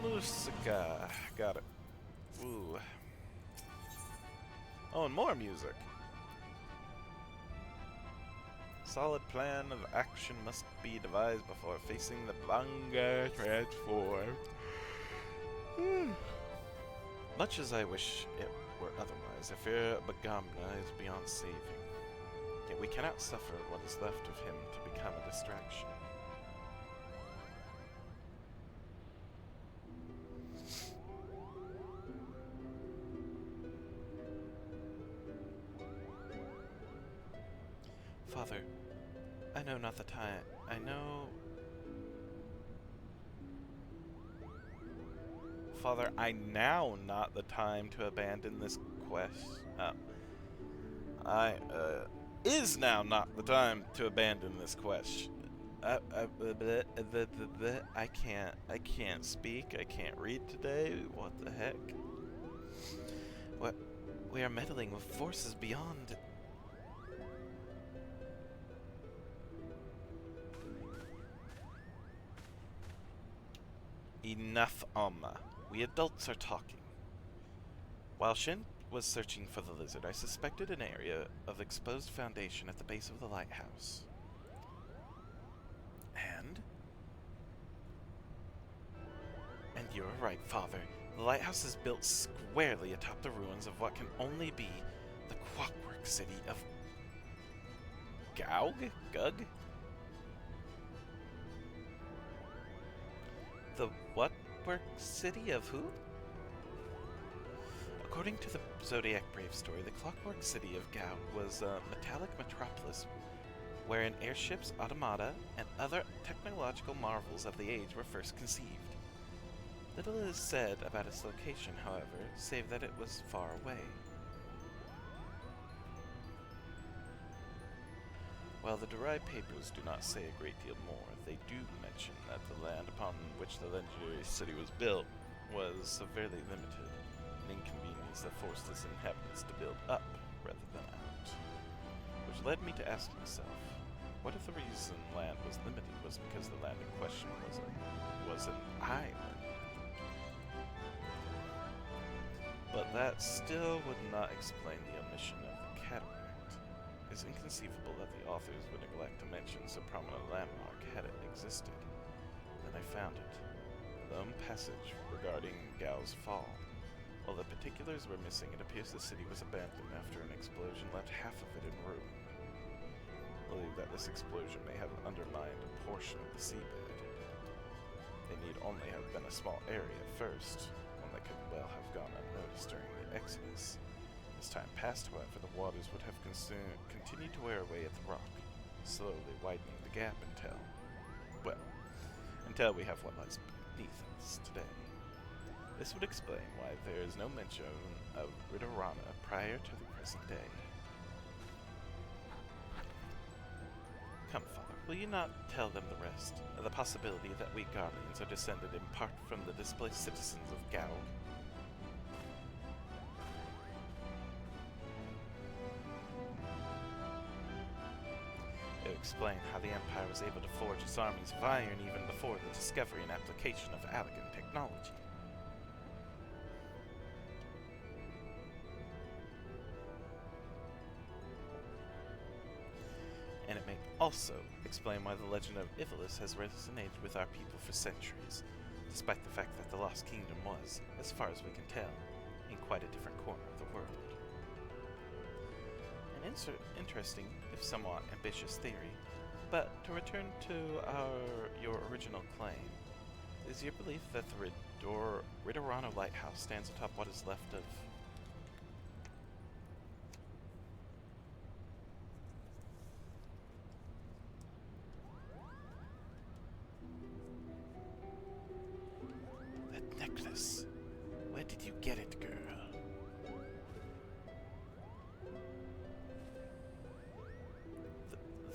Musica. Got it. Ooh. Oh, and more music. Solid plan of action must be devised before facing the Banga transform. Much as I wish it were otherwise, I fear Bagamna is beyond saving. Yet we cannot suffer what is left of him to become a distraction. Father, I know not the time. I know... Father, I now not the time to abandon this quest. Is now not the time to abandon this quest. I can't speak. I can't read today. What the heck? What? We are meddling with forces beyond. Enough, Alma. We adults are talking. While Shin was searching for the lizard, I suspected an area of exposed foundation at the base of the lighthouse. And you are right, Father. The lighthouse is built squarely atop the ruins of what can only be the clockwork city of Gug? The what work city of who? According to the Zodiac Brave story, the clockwork city of Gao was a metallic metropolis wherein airships, automata, and other technological marvels of the age were first conceived. Little is said about its location, however, save that it was far away. While the derived papers do not say a great deal more, they do mention that the land upon which the legendary city was built was severely limited, an inconvenience that forced its inhabitants to build up rather than out. Which led me to ask myself, what if the reason land was limited was because the land in question was an island? But that still would not explain the omission of the cataract. It is inconceivable that the authors would neglect to mention so prominent a landmark had it existed. Then I found it. A lone passage regarding Gao's fall. While the particulars were missing, it appears the city was abandoned after an explosion left half of it in ruin. I believe that this explosion may have undermined a portion of the seabed. It need only have been a small area at first, one that could well have gone unnoticed during the Exodus. As time passed, however, the waters would have continued to wear away at the rock, slowly widening the gap until we have what lies beneath us today. This would explain why there is no mention of Ridorana prior to the present day. Come, Father, will you not tell them the rest? The possibility that we guardians are descended in part from the displaced citizens of Gao? It would explain how the Empire was able to forge its armies of iron even before the discovery and application of elegant technology. And it may also explain why the legend of Ivalis has resonated with our people for centuries, despite the fact that the Lost Kingdom was, as far as we can tell, in quite a different corner of the world. An interesting, if somewhat ambitious theory, but to return to your original claim, is your belief that the Ridorana Lighthouse stands atop what is left of... That necklace. Where did you get it, girl?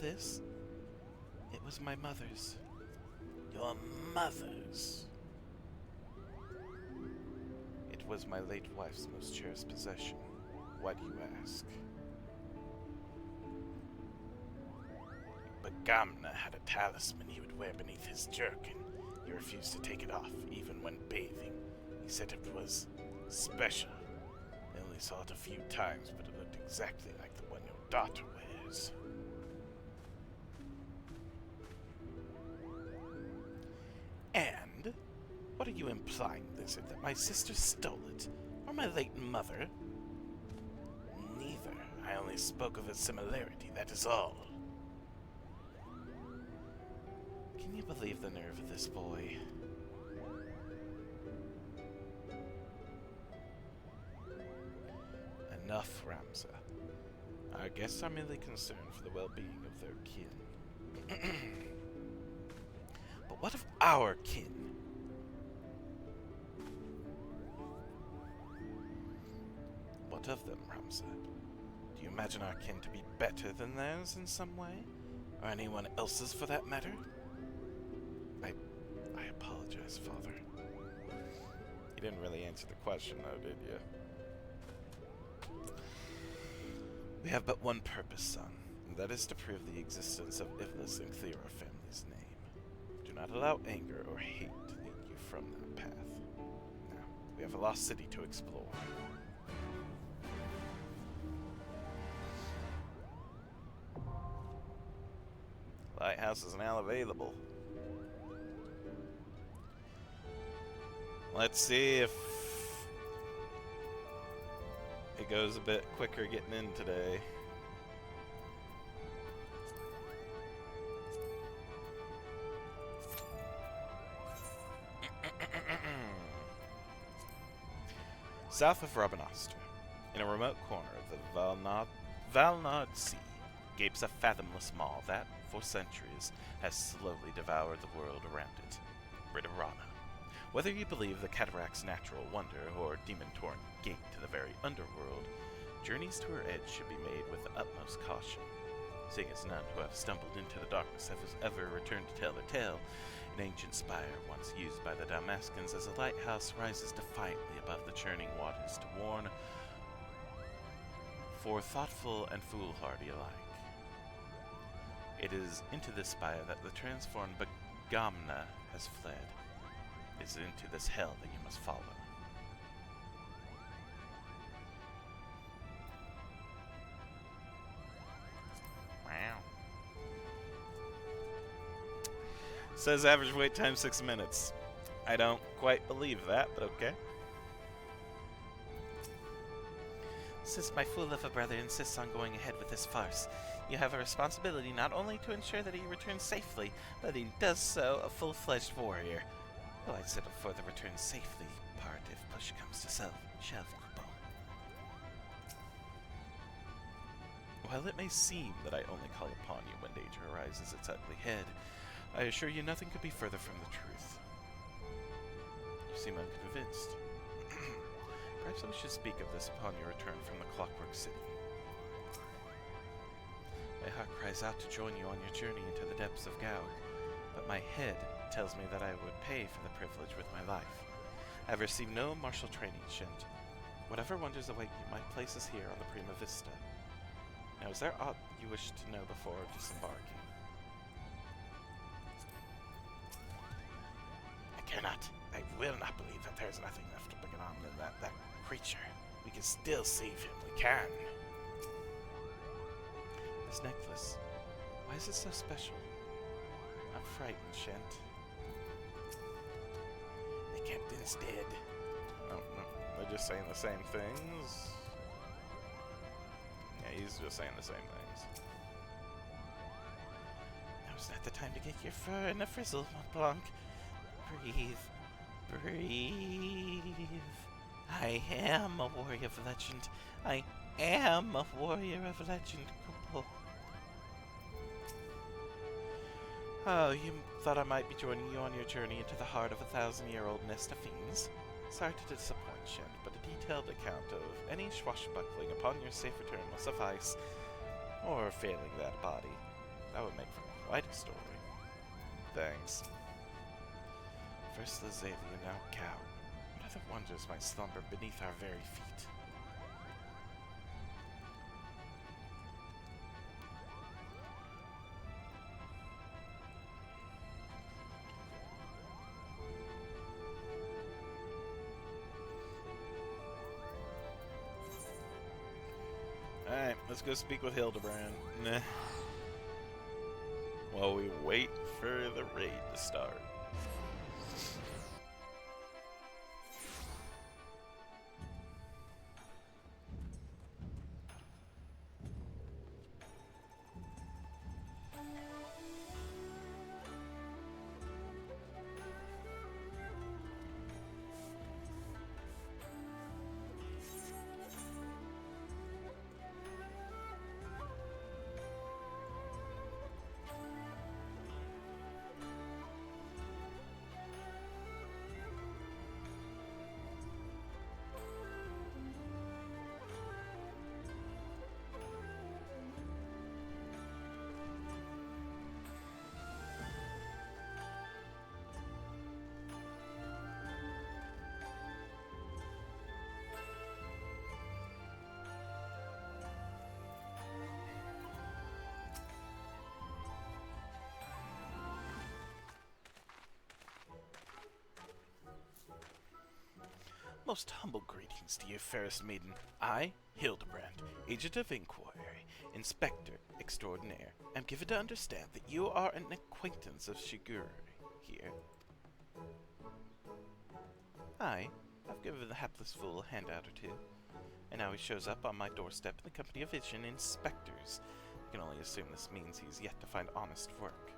This? It was my mother's. Your mother's? It was my late wife's most cherished possession. Why do you ask? But Gamna had a talisman he would wear beneath his jerkin. He refused to take it off, even when bathing. He said it was special. I only saw it a few times, but it looked exactly like the one your daughter wears. And? What are you implying, Lizard? That my sister stole it? Or my late mother? Neither. I only spoke of a similarity, that is all. Can you believe the nerve of this boy? Enough, Ramza. Our guests are merely concerned for the well-being of their kin. But what of our kin? What of them, Ramsad? Do you imagine our kin to be better than theirs in some way? Or anyone else's for that matter? I apologize, Father. You didn't really answer the question, though, did you? We have but one purpose, son, and that is to prove the existence of Ivlis and clear our family's name. Do not allow anger or hate to lead you from that path. Now, we have a lost city to explore. Lighthouse is now available. Let's see if it goes a bit quicker getting in today. South of Rabanastre, in a remote corner of the Valnod Sea, gapes a fathomless maw that, for centuries, has slowly devoured the world around it. Britarana. Whether you believe the cataract's natural wonder or demon-torn gate to the very underworld, journeys to her edge should be made with the utmost caution. Seeing as none who have stumbled into the darkness have ever returned to tell their tale, an ancient spire once used by the Damascens as a lighthouse rises defiantly above the churning waters to warn for thoughtful and foolhardy alike. It is into this spire that the transformed Bagamna has fled. It is into this hell that you must follow. Wow. Says average wait time 6 minutes. I don't quite believe that, but okay. Since my fool of a brother insists on going ahead with this farce, you have a responsibility not only to ensure that he returns safely, but he does so a full-fledged warrior. Well, I'd settle for the return safely part if push comes to shove, Kupo. While it may seem that I only call upon you when danger arises its ugly head, I assure you nothing could be further from the truth. You seem unconvinced. Perhaps we should speak of this upon your return from the Clockwork City. My heart cries out to join you on your journey into the depths of Gaug, but my head tells me that I would pay for the privilege with my life. I have received no martial training, Shent. Whatever wonders await you might place us here on the Prima Vista. Now, is there aught you wish to know before disembarking? I cannot. I will not believe that there is nothing left of Bagamna in that creature. We can still save him. We can. This necklace, why is it so special? I'm frightened, Shent. The captain's dead. No, they're just saying the same things. Yeah, he's just saying the same things. Now's not the time to get your fur in a frizzle, Mont Blanc. Breathe. Breathe. I am a warrior of legend. I am a warrior of legend, Kupo. Oh, you thought I might be joining you on your journey into the heart of a 1,000-year-old nest of fiends? Sorry to disappoint, Shen, but a detailed account of any swashbuckling upon your safe return will suffice. Or, failing that body, that would make for quite a story. Thanks. First Lazalia, now Gaug. What other wonders might slumber beneath our very feet? Alright, let's go speak with Hildebrand. Nah. While we wait for the raid to start. Most humble greetings to you, fairest maiden. I, Hildebrand, Agent of Inquiry, Inspector Extraordinaire, am given to understand that you are an acquaintance of Shigure here. I've given the hapless fool a handout or two, and now he shows up on my doorstep in the company of his inspectors. I can only assume this means he's yet to find honest work.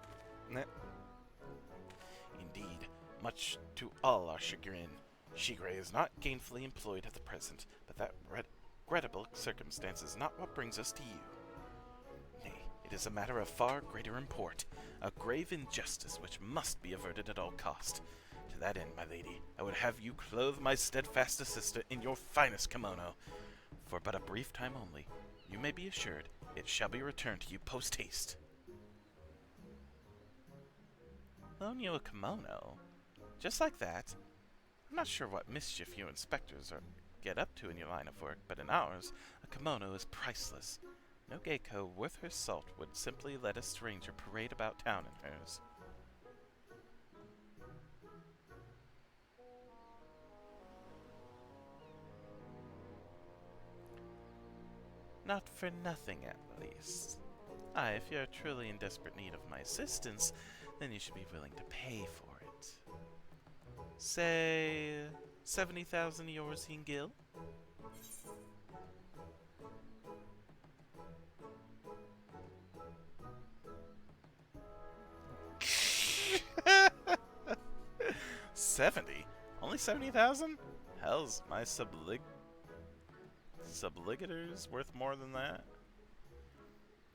Indeed, much to all our chagrin, Shigure is not gainfully employed at the present, but that regrettable circumstance is not what brings us to you. Nay, it is a matter of far greater import, a grave injustice which must be averted at all cost. To that end, my lady, I would have you clothe my steadfast assistant in your finest kimono. For but a brief time only, you may be assured it shall be returned to you post-haste. Loan you a kimono? Just like that? I'm not sure what mischief you inspectors get up to in your line of work, but in ours, a kimono is priceless. No geiko worth her salt would simply let a stranger parade about town in hers. Not for nothing, at least. If you're truly in desperate need of my assistance, then you should be willing to pay for it. Say, 70,000 yours in gil? $70? Only 70,000? Hell's my subligator's worth more than that?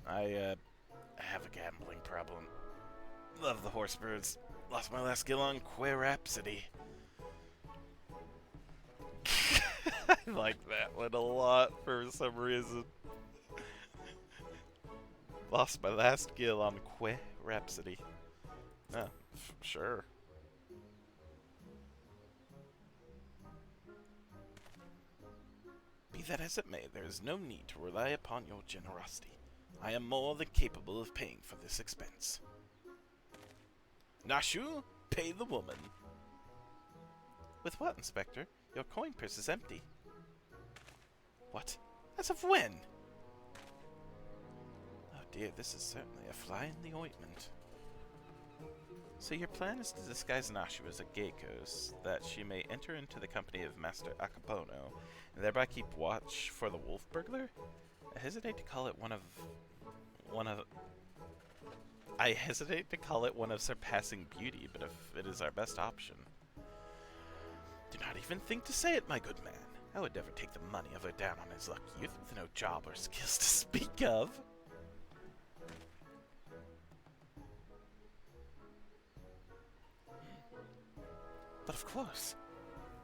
I have a gambling problem. Love the horse birds. Lost my last skill on Queer Rhapsody. I like that one a lot for some reason. Lost my last skill on Queer Rhapsody. Oh, sure. Be that as it may, there is no need to rely upon your generosity. I am more than capable of paying for this expense. Nashu, pay the woman. With what, Inspector? Your coin purse is empty. What? As of when? Oh dear, this is certainly a fly in the ointment. So your plan is to disguise Nashu as a geiko, so that she may enter into the company of Master Akapono, and thereby keep watch for the wolf burglar? I hesitate to call it one of surpassing beauty, but if it is our best option. Do not even think to say it, my good man. I would never take the money of her down on his luck youth with no job or skills to speak of. But of course,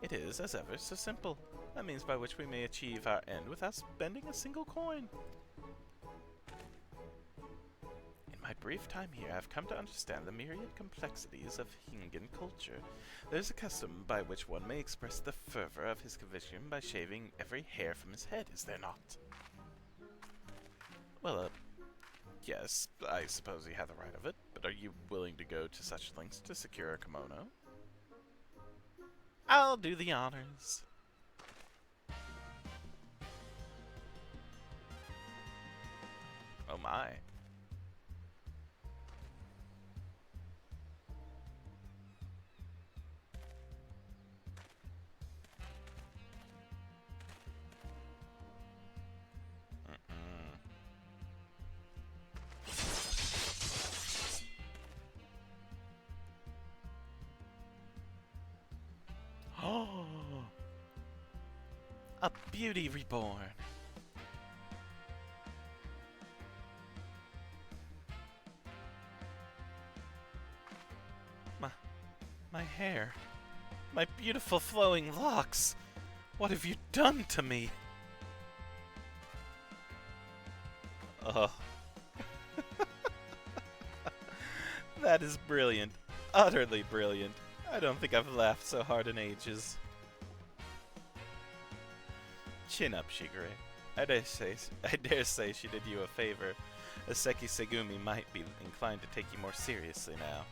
it is, as ever, so simple. A means by which we may achieve our end without spending a single coin. In my brief time here, I have come to understand the myriad complexities of Hingan culture. There is a custom by which one may express the fervor of his conviction by shaving every hair from his head, is there not? Well, yes, I suppose you have the right of it, but are you willing to go to such lengths to secure a kimono? I'll do the honors. Oh my. Oh, a beauty reborn. My hair. My beautiful flowing locks. What have you done to me? Oh. That is brilliant. Utterly brilliant. I don't think I've laughed so hard in ages. Chin up, Shigure. I dare say she did you a favor. Seki Segumi might be inclined to take you more seriously now.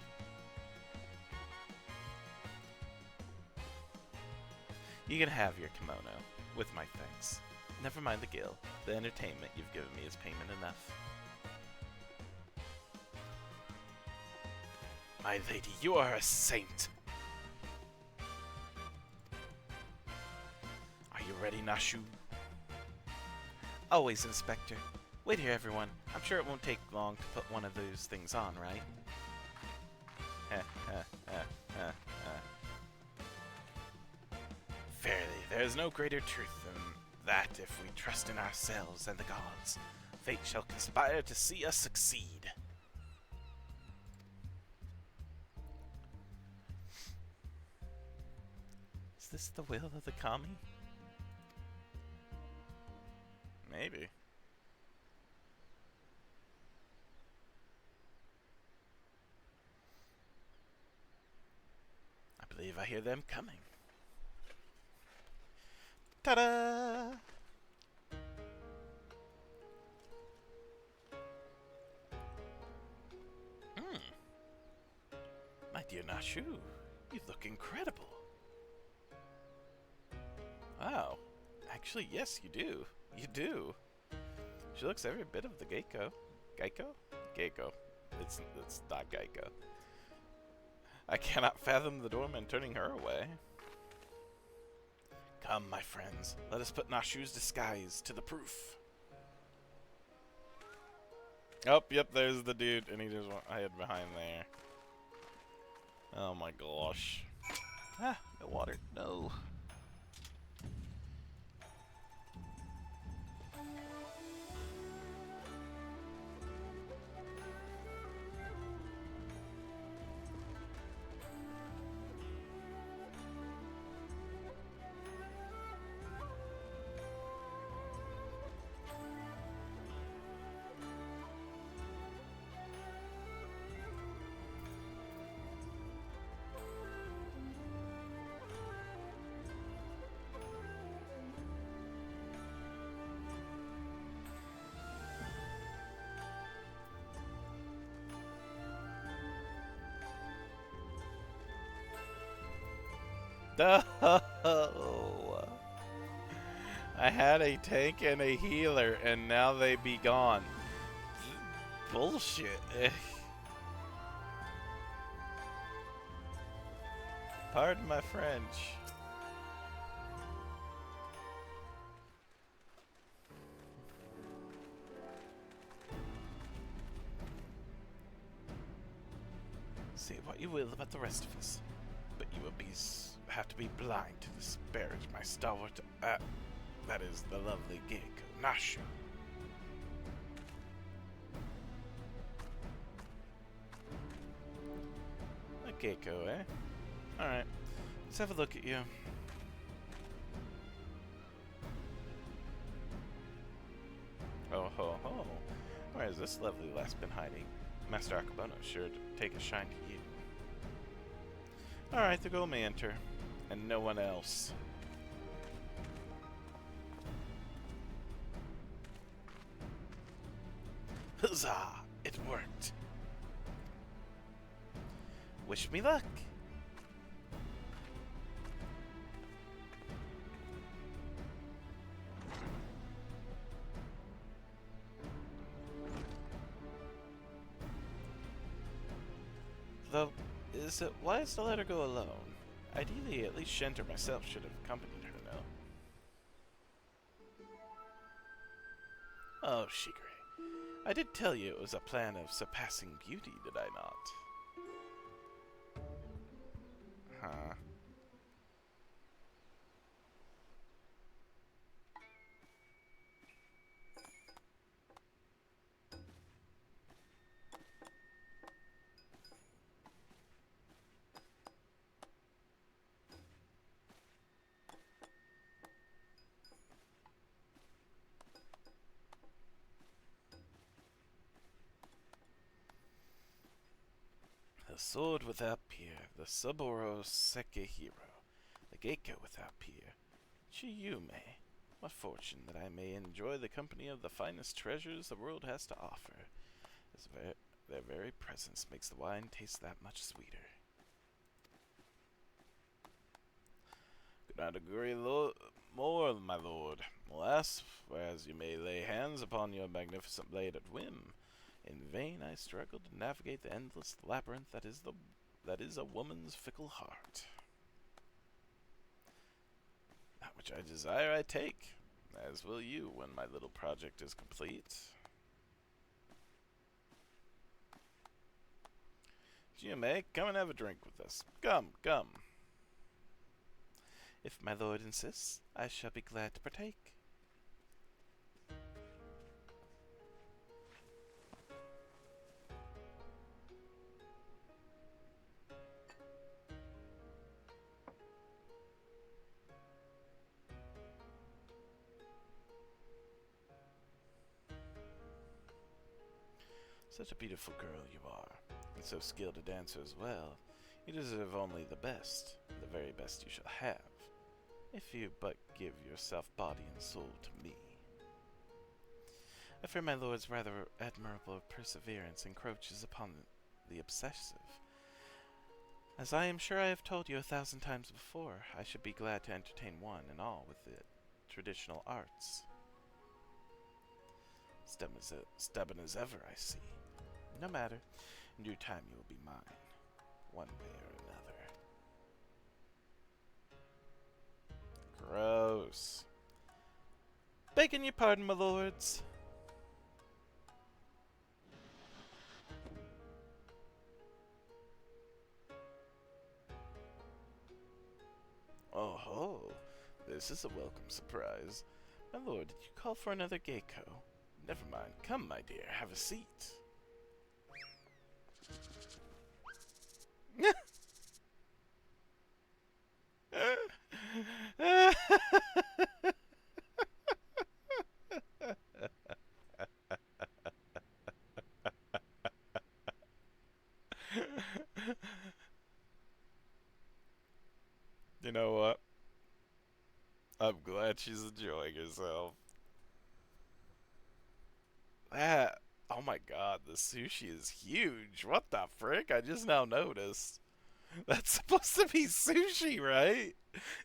You can have your kimono, with my thanks. Never mind the gil. The entertainment you've given me is payment enough. My lady, you are a saint! Are you ready, Nashu? Always, Inspector. Wait here, everyone. I'm sure it won't take long to put one of those things on, right? Verily, there is no greater truth than that if we trust in ourselves and the gods. Fate shall conspire to see us succeed. Is this the will of the kami? Maybe. I believe I hear them coming. Ta-da! My dear Nashu, you look incredible. Wow. Actually, yes, you do. You do. She looks every bit of the Geiko. Geiko? Geiko. It's not Geiko. I cannot fathom the doorman turning her away. Come, my friends. Let us put Nashu's disguise to the proof. Oh, yep, there's the dude, and he just hid behind there. Oh my gosh. Ah, no water. No. No! I had a tank and a healer, and now they be gone. Bullshit. Pardon my French. Say what you will about the rest of us, but you will have to be blind to disparage my stalwart, that is the lovely Geiko Nashu. A Geiko, eh? Alright, let's have a look at you. Oh ho ho, where has this lovely lass been hiding? Master Akabono sure to take a shine to you. Alright, the girl may enter, and no one else. Huzzah! It worked! Wish me luck! Though, is it wise to let her go alone? Ideally, at least Shent or myself should have accompanied her, no? Oh, Shigure. I did tell you it was a plan of surpassing beauty, did I not? Huh. The sword without peer, the Saburo Sekihiro, the Geiko without peer. Chiyume, what fortune that I may enjoy the company of the finest treasures the world has to offer. Their very presence makes the wine taste that much sweeter. not agree more, my lord. Alas, whereas you may lay hands upon your magnificent blade at whim, in vain I struggle to navigate the endless labyrinth that is a woman's fickle heart. That which I desire I take, as will you when my little project is complete. GMA, come and have a drink with us. Come, come. If my lord insists, I shall be glad to partake. Such a beautiful girl you are, and so skilled a dancer as well. You deserve only the best, and the very best you shall have, if you but give yourself body and soul to me. I fear my lord's rather admirable perseverance encroaches upon the obsessive. As I am sure I have told you 1,000 times before, I should be glad to entertain one and all with the traditional arts. Stubborn as ever, I see. No matter. In due time you will be mine, one way or another. Gross. Begging your pardon, my lords. Oh ho, this is a welcome surprise. My lord, did you call for another gecko? Never mind. Come, my dear, have a seat. You know what? I'm glad she's enjoying herself. Oh my god, the sushi is huge. What the frick? I just now noticed. That's supposed to be sushi, right?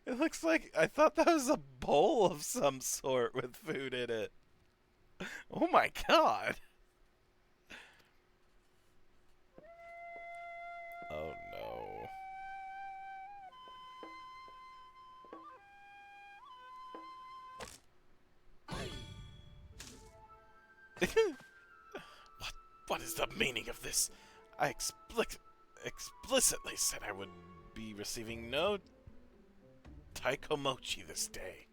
It looks like, I thought that was a bowl of some sort with food in it. Oh my god. Oh no. What is the meaning of this? I explicitly said I would be receiving no taikomochi this day.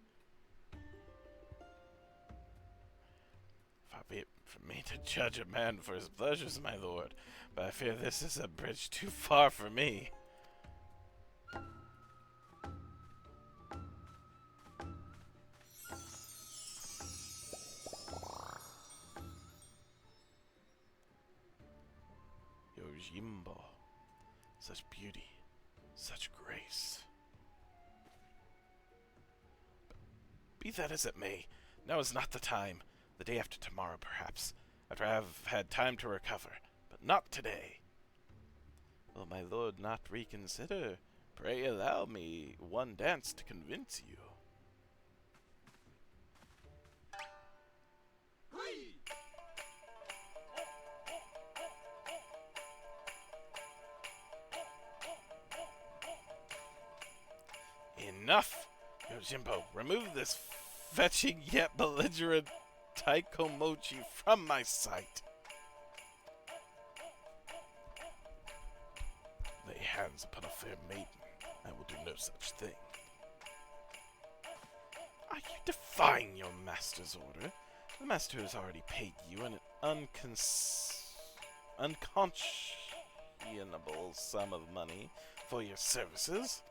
Far be it from me to judge a man for his pleasures, my lord, but I fear this is a bridge too far for me. Yojimbo. Such beauty, such grace. But be that as it may, now is not the time. The day after tomorrow, perhaps, after I have had time to recover, but not today. Will my lord not reconsider? Pray allow me one dance to convince you. Enough! Yojimbo, remove this fetching yet belligerent taikomochi from my sight. Lay hands upon a fair maiden. I will do no such thing. Are you defying your master's order? The master has already paid you an unconscionable sum of money for your services.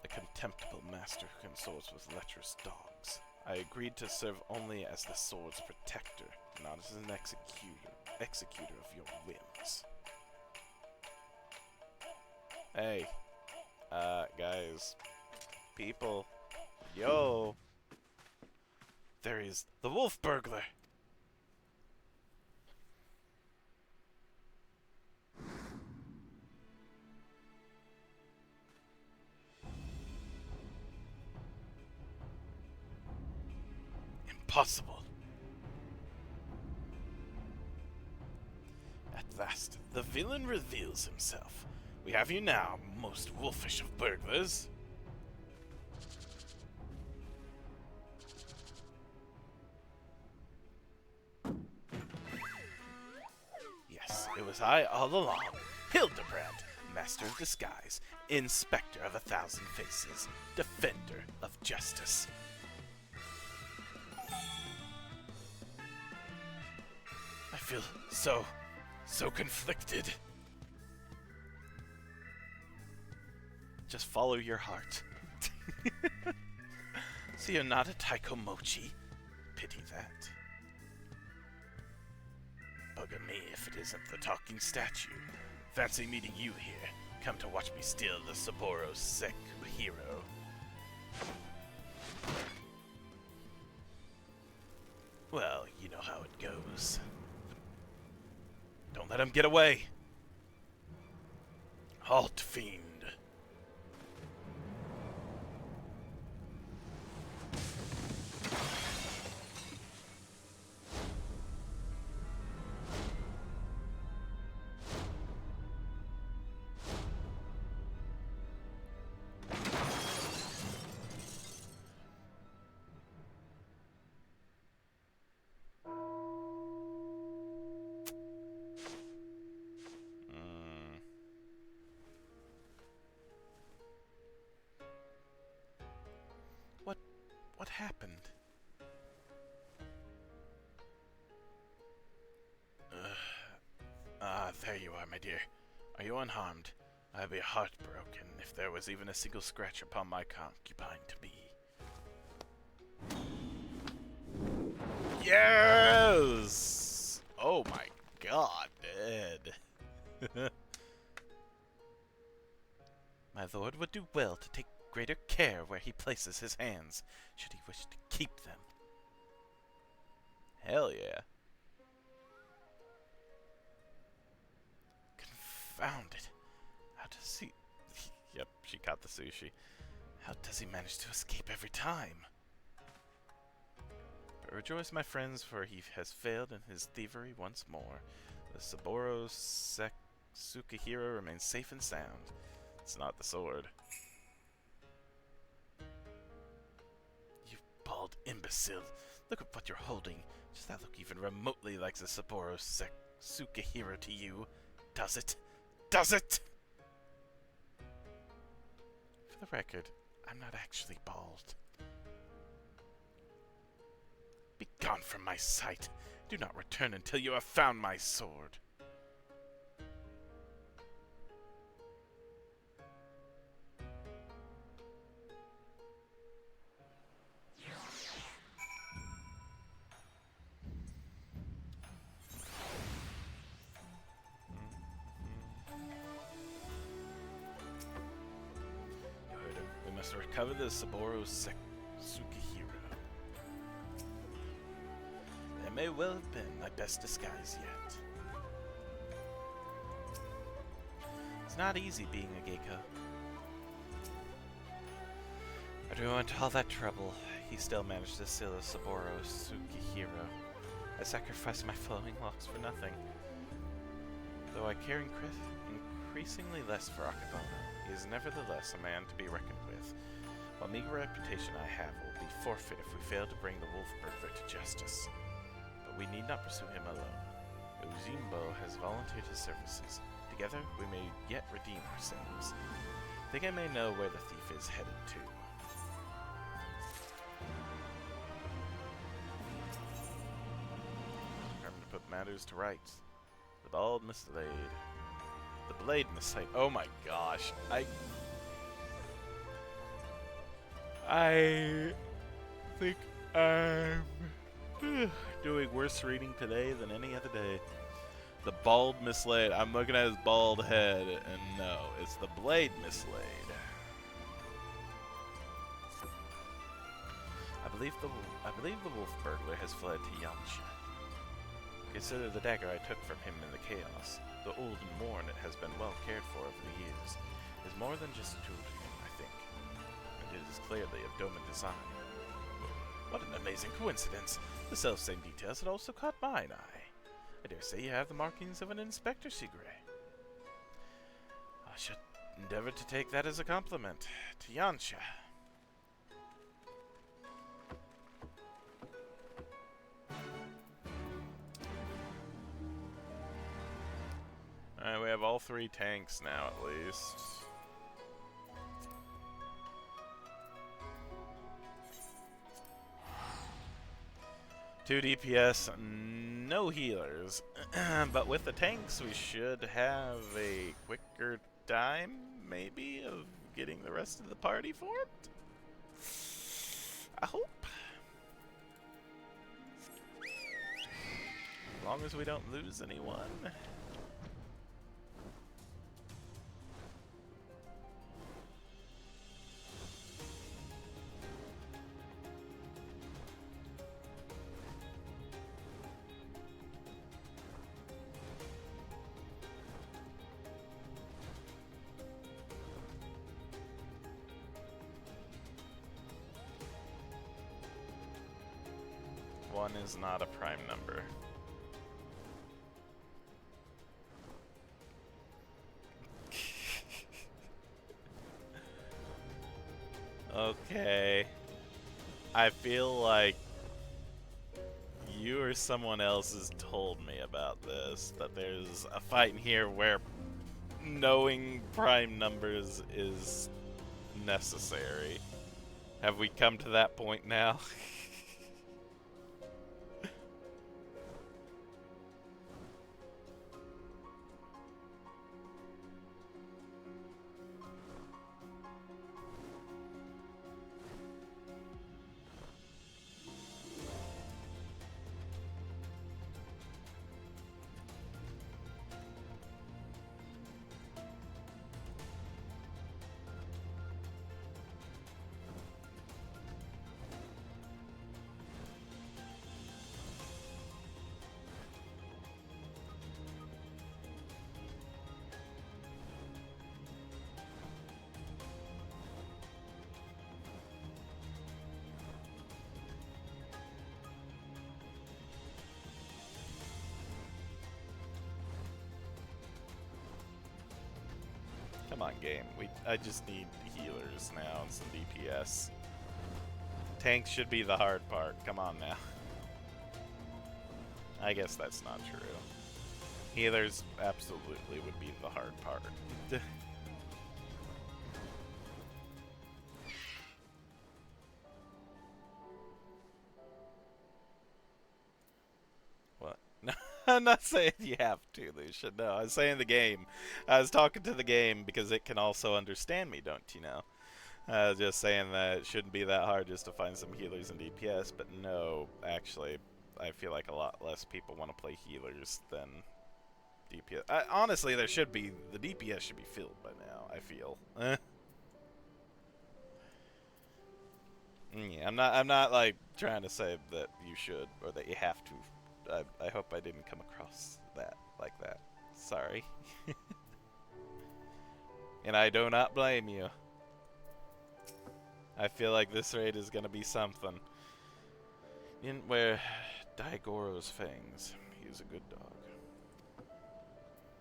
A contemptible master who consorts with lecherous dogs. I agreed to serve only as the sword's protector, not as an executor of your whims. Hey, guys, people, yo, there is the wolf burglar. impossible. At last, the villain reveals himself. We have you now, most wolfish of burglars. Yes, it was I all along, Hildebrand, Master of Disguise, Inspector of 1,000 Faces, Defender of Justice. I feel so conflicted. Just follow your heart. So you're not a Taikomochi? Pity that. Bugger me if it isn't the talking statue. Fancy meeting you here. Come to watch me steal the Saburo hero. Well, you know how it goes. Don't let him get away. Halt, fiend. What happened? There you are, my dear. Are you unharmed? I'd be heartbroken if there was even a single scratch upon my concubine-to-be. Yes! Oh my god, dead. My lord would do well to take greater care where he places his hands, should he wish to keep them. Hell yeah. Confound it. How does he... Yep, she caught the sushi. How does he manage to escape every time? But rejoice, my friends, for he has failed in his thievery once more. The Saburo Sukahiro remains safe and sound. It's not the sword. You bald imbecile. Look at what you're holding. Does that look even remotely like the Saburo Sukahiro to you? Does it? Does it? For the record, I'm not actually bald. Be gone from my sight. Do not return until you have found my sword. To recover the Saburo Sukahiro. That may well have been my best disguise yet. It's not easy being a geiko. But we went to all that trouble. He still managed to steal the Saburo Sukahiro. I sacrificed my flowing locks for nothing. Though I care increasingly less for Akebono, he is nevertheless a man to be reckoned with. While meager reputation I have will be forfeit if we fail to bring the wolf burglar to justice. But we need not pursue him alone. Ujimbo has volunteered his services. Together we may yet redeem ourselves. Think I may know where the thief is headed to. Determined to put matters to rights. The bald mislaid. The blade mislaid. Oh my gosh. I think I'm doing worse reading today than any other day. The bald mislaid. I'm looking at his bald head, and no, it's the blade mislaid. I believe the wolf burglar has fled to Yamcha. Consider the dagger I took from him in the chaos. The old and worn, it has been well cared for over the years. Is more than just a tool to him, I think. And it is clearly of Doma design. What an amazing coincidence. The self-same details had also caught mine eye. I dare say you have the markings of an Inspector Sigray. I should endeavor to take that as a compliment. To Yansha. Alright, we have all 3 tanks now at least. Two DPS, no healers. But with the tanks, we should have a quicker time, maybe, of getting the rest of the party formed? I hope. As long as we don't lose anyone. One is not a prime number. Okay. I feel like you or someone else has told me about this, that there's a fight in here where knowing prime numbers is necessary. Have we come to that point now? Come on, game. I just need healers now and some DPS. Tanks should be the hard part. Come on now. I guess that's not true. Healers absolutely would be the hard part. What? No, I'm not saying you have to, Lucian. No, I was saying the game. I was talking to the game because it can also understand me, don't you know? I was just saying that it shouldn't be that hard just to find some healers and DPS, but no, actually, I feel like a lot less people want to play healers than DPS. Honestly, there should be, the DPS should be filled by now, I feel. Yeah, I'm not like trying to say that you should or that you have to. I hope I didn't come across that like that. Sorry. And I do not blame you. I feel like this raid is gonna be something. You didn't wear Daigoro's fangs. He was a good dog.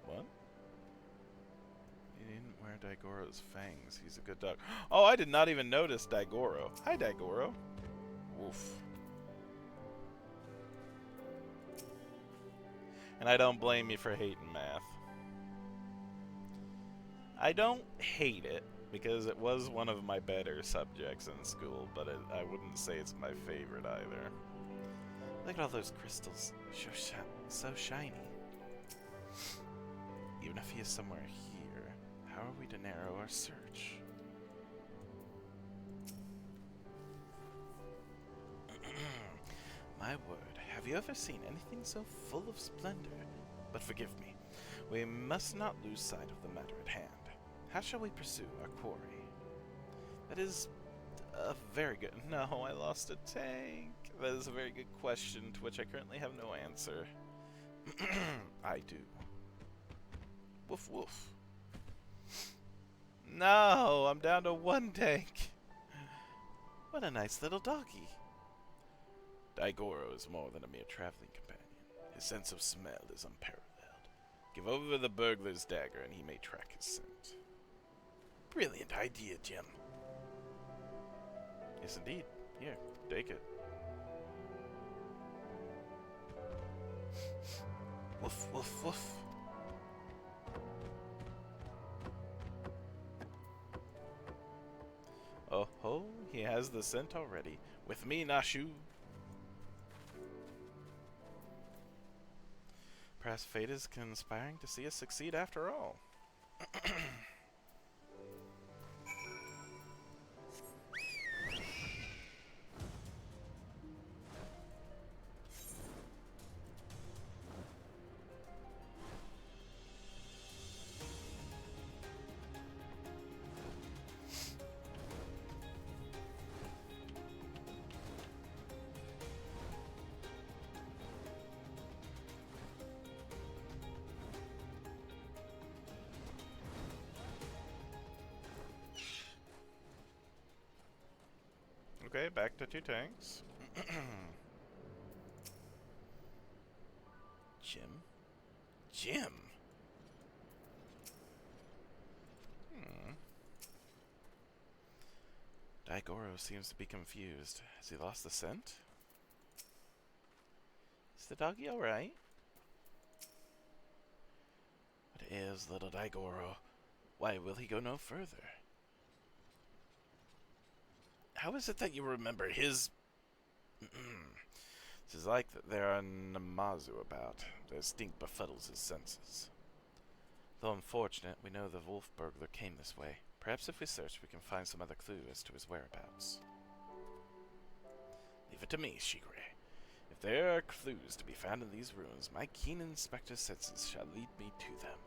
What? He didn't wear Daigoro's fangs. He's a good dog. Oh, I did not even notice Daigoro. Hi, Daigoro. Woof. And I don't blame you for hating math. I don't hate it, because it was one of my better subjects in school, but I wouldn't say it's my favorite either. Look at all those crystals. So shiny. Even if he is somewhere here, how are we to narrow our search? My word, have you ever seen anything so full of splendor? But forgive me, we must not lose sight of the matter at hand. How shall we pursue our quarry? That is a very good... No, I lost a tank. That is a very good question to which I currently have no answer. I do. Woof woof. No, I'm down to one tank. What a nice little doggy. Daigoro is more than a mere traveling companion. His sense of smell is unparalleled. Give over the burglar's dagger and he may track his scent. Brilliant idea, Jim. Yes, indeed. Here, take it. Woof, woof, woof. Oh ho, he has the scent already. With me, Nashu. Perhaps fate is conspiring to see us succeed after all. Okay, back to 2 tanks. Jim? Jim? Daigoro seems to be confused. Has he lost the scent? Is the doggy alright? What is little Daigoro? Why will he go no further? How is it that you remember his... It is like that there are Namazu about. Their stink befuddles his senses. Though unfortunate, we know the wolf burglar came this way. Perhaps if we search, we can find some other clue as to his whereabouts. Leave it to me, Shigure. If there are clues to be found in these ruins, my keen inspector senses shall lead me to them.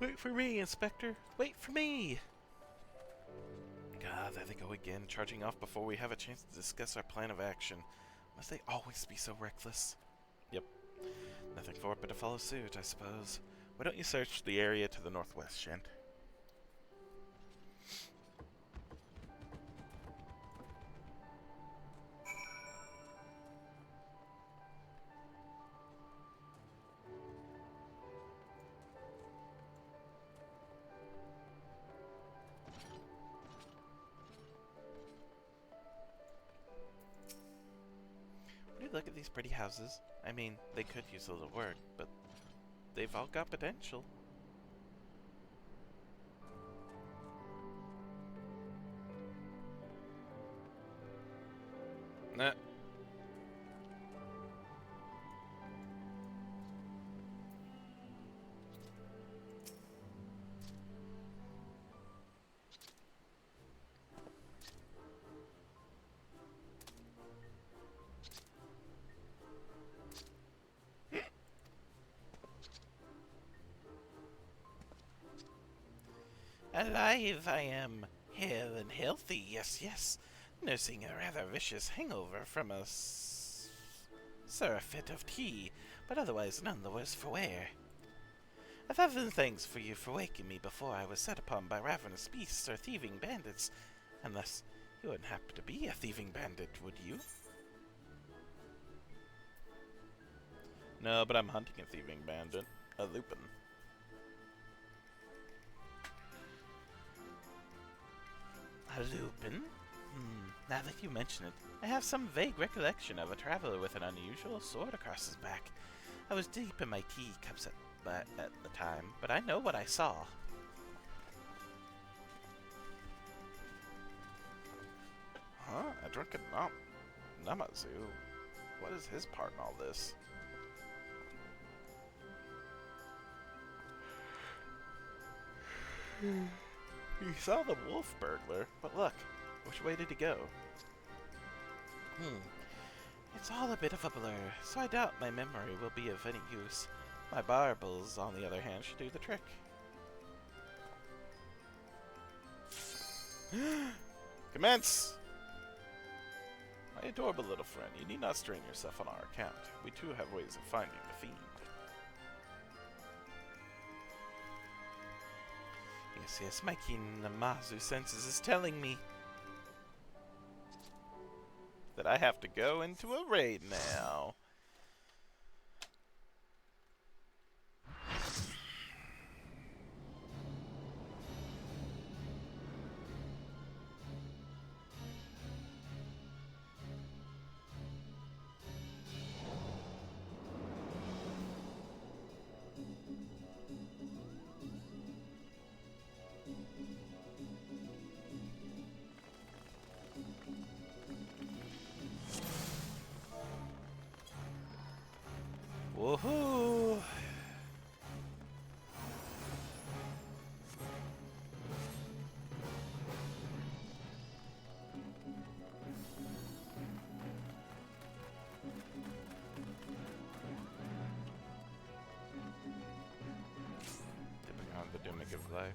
Wait for me, Inspector! Wait for me! God, there they go again, charging off before we have a chance to discuss our plan of action. Must they always be so reckless? Yep. Nothing for it but to follow suit, I suppose. Why don't you search the area to the northwest, Shant? Look at these pretty houses. I mean, they could use a little work, but they've all got potential. Nah. Alive I am, hale and healthy, yes, yes, nursing a rather vicious hangover from a surfeit of tea, but otherwise none the worse for wear. 1,000 thanks for you for waking me before I was set upon by ravenous beasts or thieving bandits, unless you wouldn't happen to be a thieving bandit, would you? No, but I'm hunting a thieving bandit, a lupin. A lupin? Now that you mention it, I have some vague recollection of a traveler with an unusual sword across his back. I was deep in my teacups at the time, but I know what I saw. Huh? A drunken Namazu? What is his part in all this? You saw the wolf burglar, but look, which way did he go? It's all a bit of a blur, so I doubt my memory will be of any use. My baubles, on the other hand, should do the trick. Commence! My adorable little friend, you need not strain yourself on our account. We too have ways of finding the fiend. Yes, my keen Namazu senses is telling me. that I have to go into a raid now. Woohoo! Dipping on the Dimmick of life.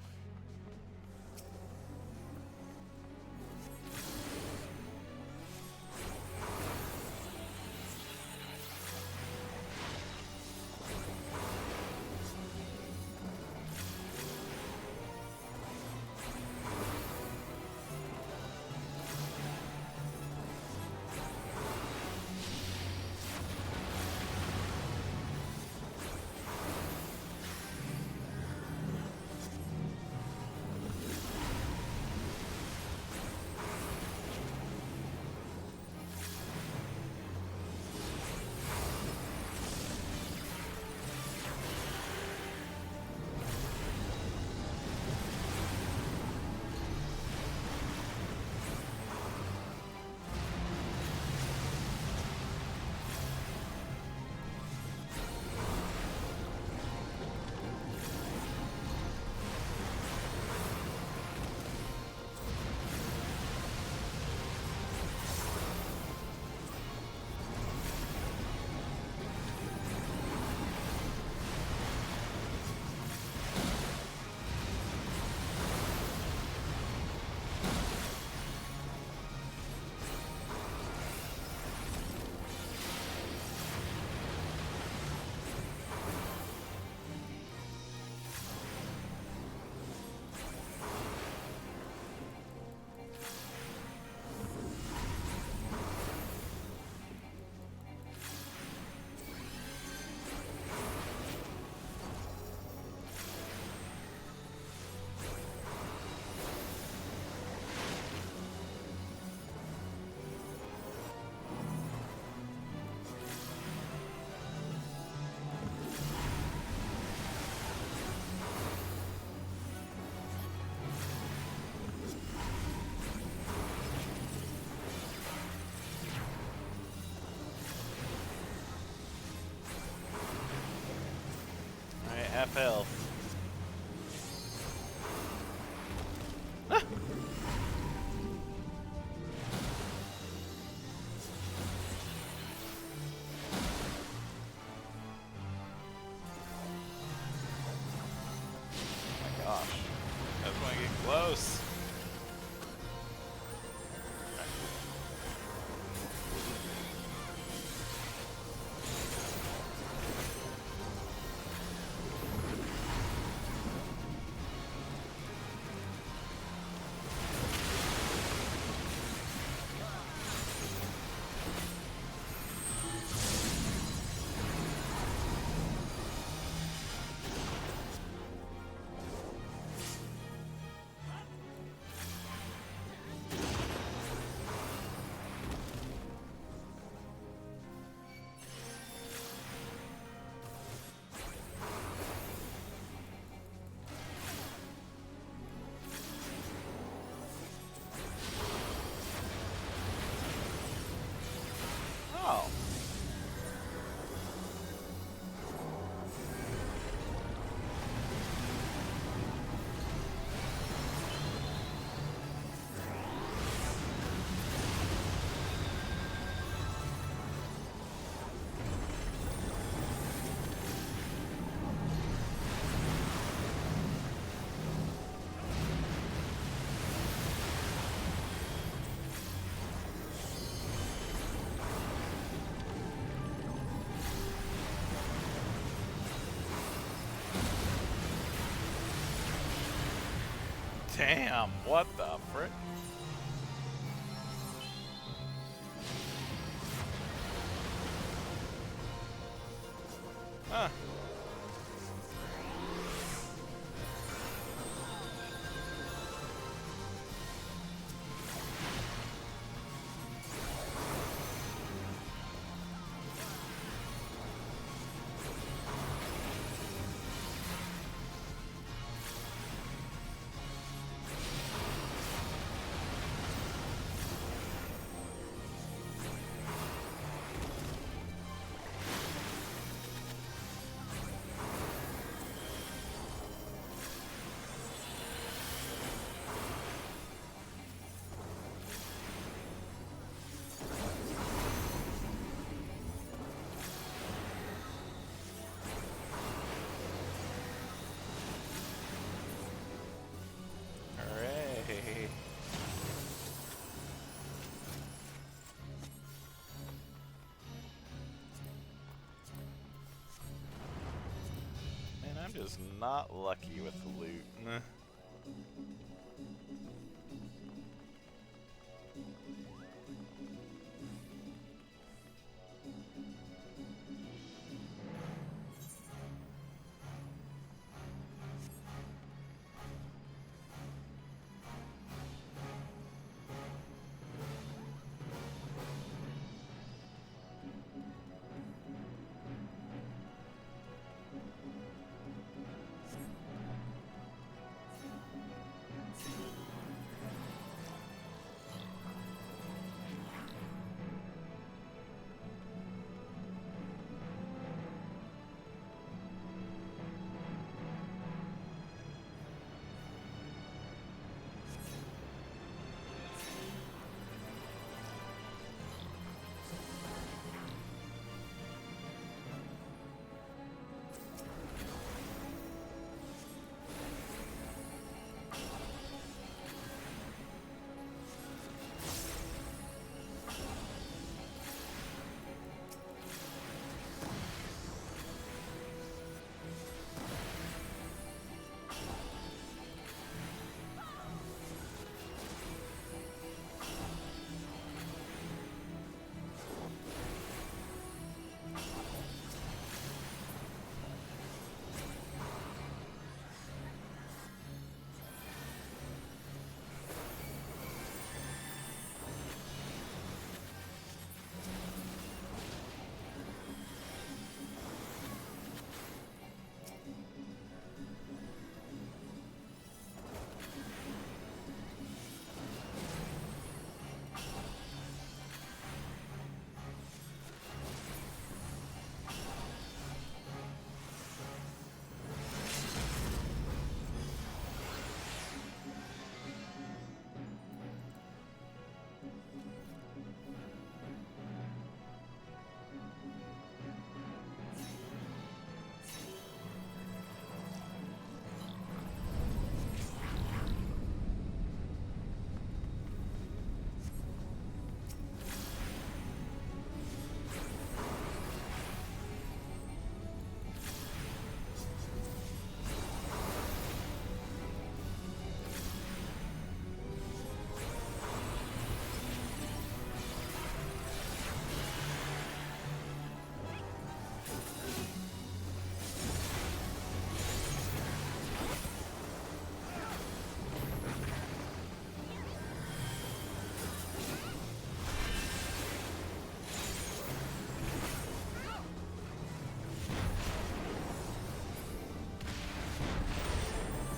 Half health. Ah! Oh my gosh. That's going to get close. Oh. Damn, what the frick? Huh. Hooray. Man, I'm just not lucky with the loot. Meh.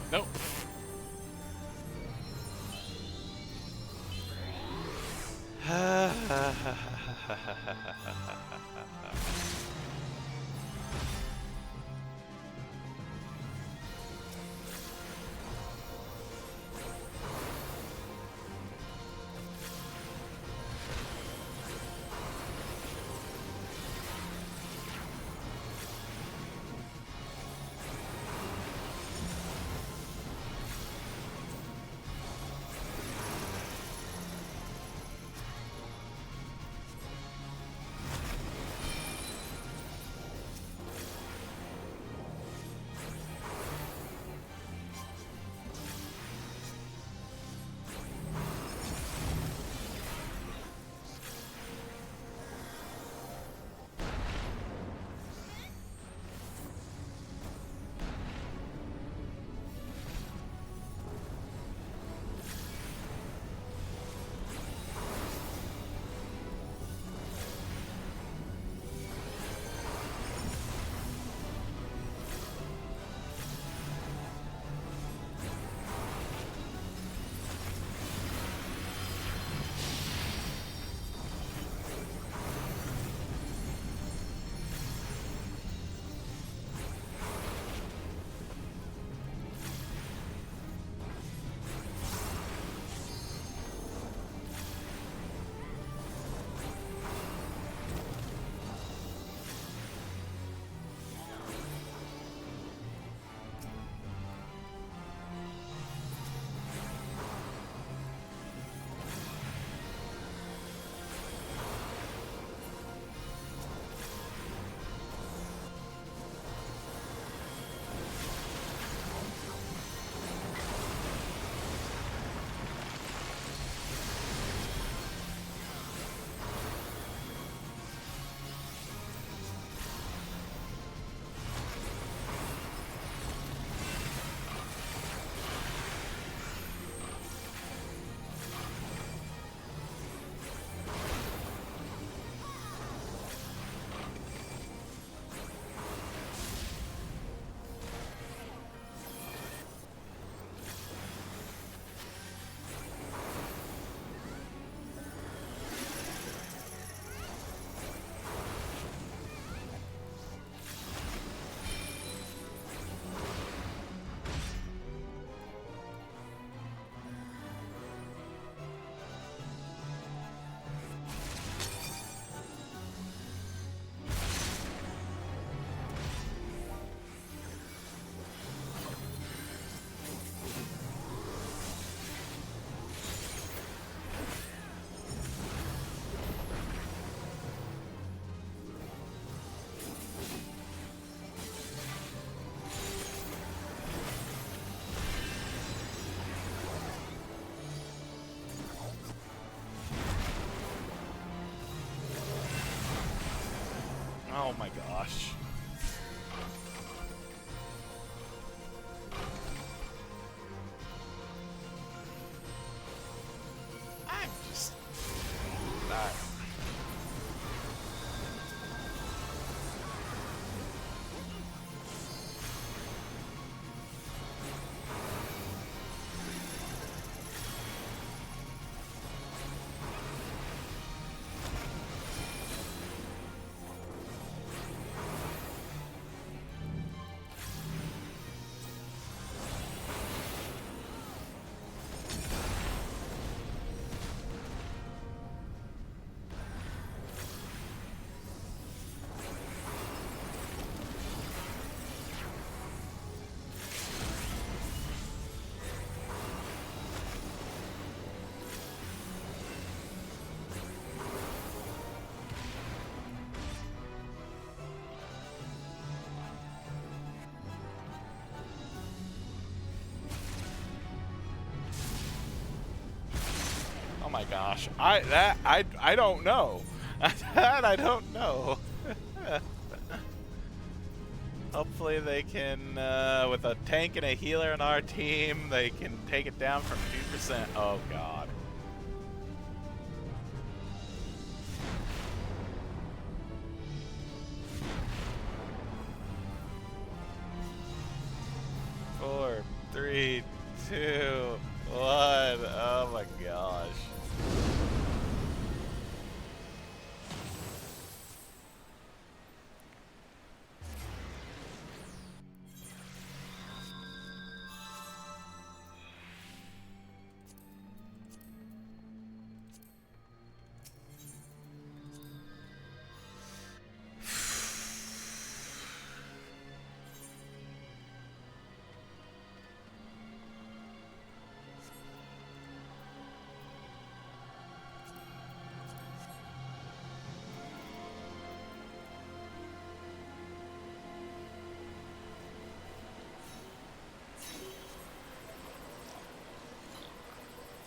Nope. Oh my gosh. I'm just... Oh my gosh, I don't know. That I don't know. Hopefully they can, with a tank and a healer in our team, they can take it down from 2%. Oh god. Four, three, two, one. Oh my gosh.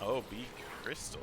Oh, B crystal.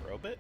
Robot?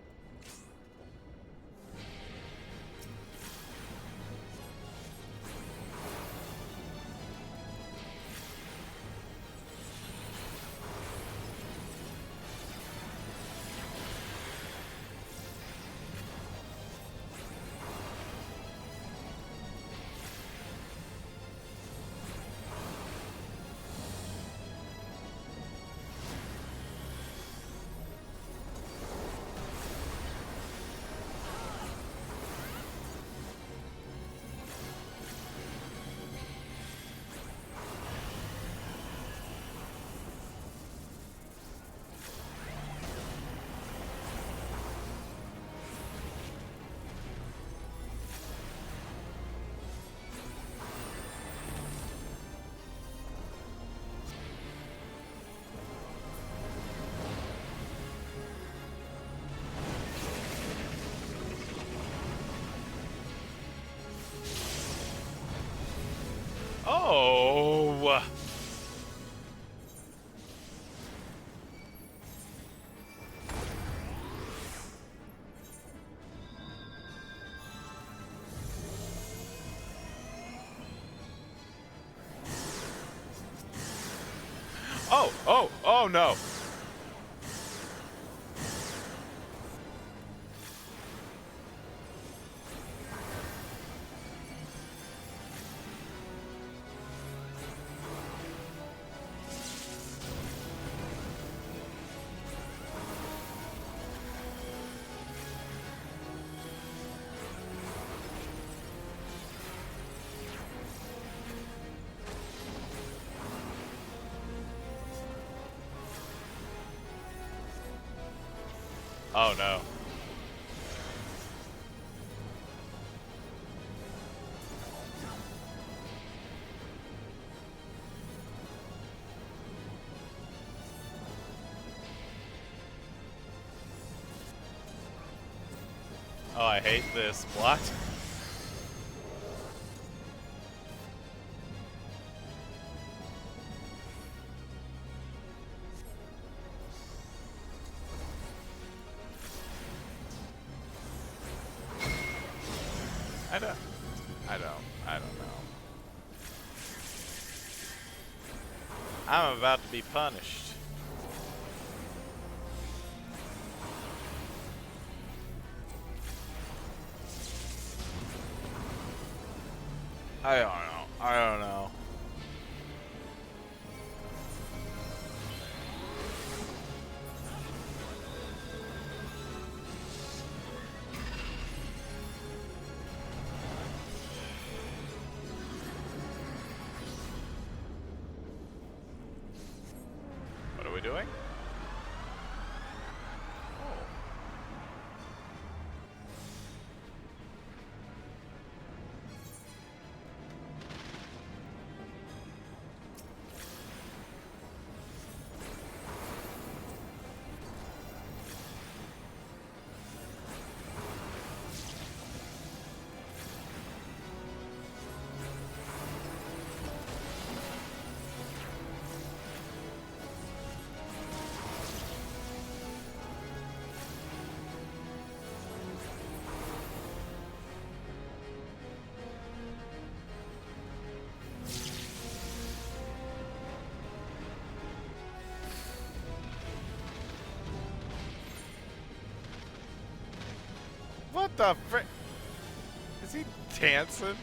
Oh! Oh no! Oh no. Oh, I hate this. What? I don't know. I'm about to be punished. I don't know. I don't know. What are we doing? What the frick? Is he dancing?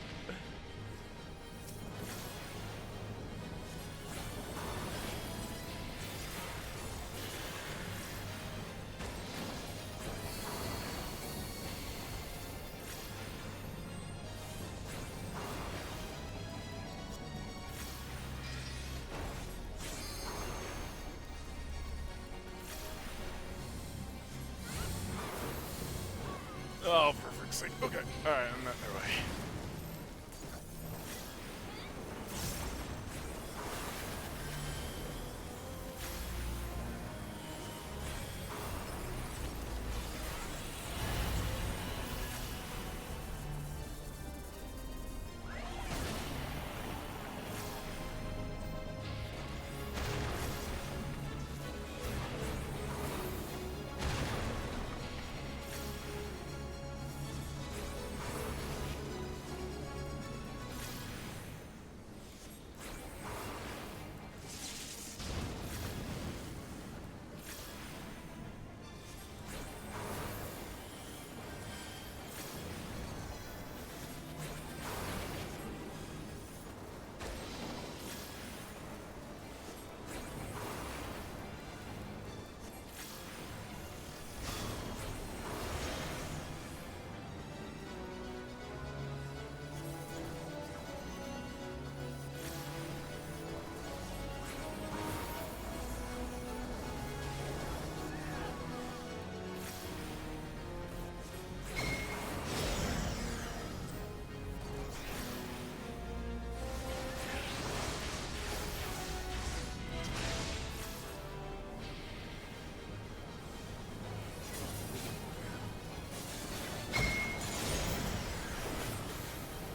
Oh, for frick's sake. Okay. Alright, I'm not their way.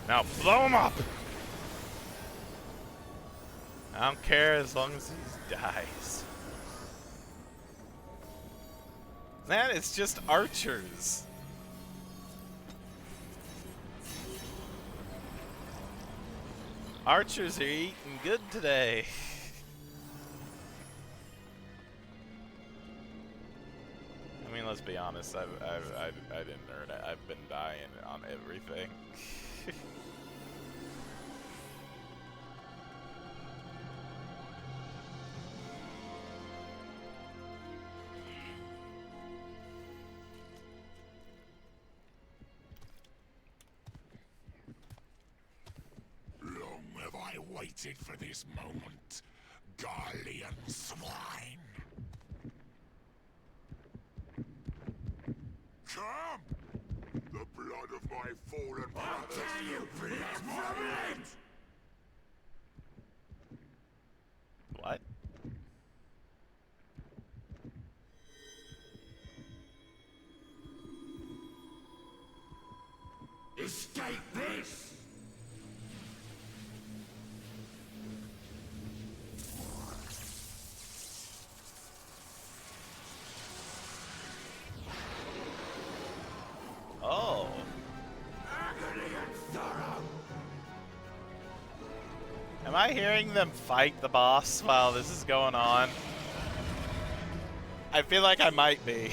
Now blow him up! I don't care as long as he dies. Man, it's just archers. Archers are eating good today. let's be honest. I didn't earn it. I've been dying on everything. Long have I waited for this moment, Garlean swine. Come! The blood of my fallen brothers. How dare you blaspheme! What? Escape this! Oh. Am I hearing them fight the boss while this is going on? I feel like I might be.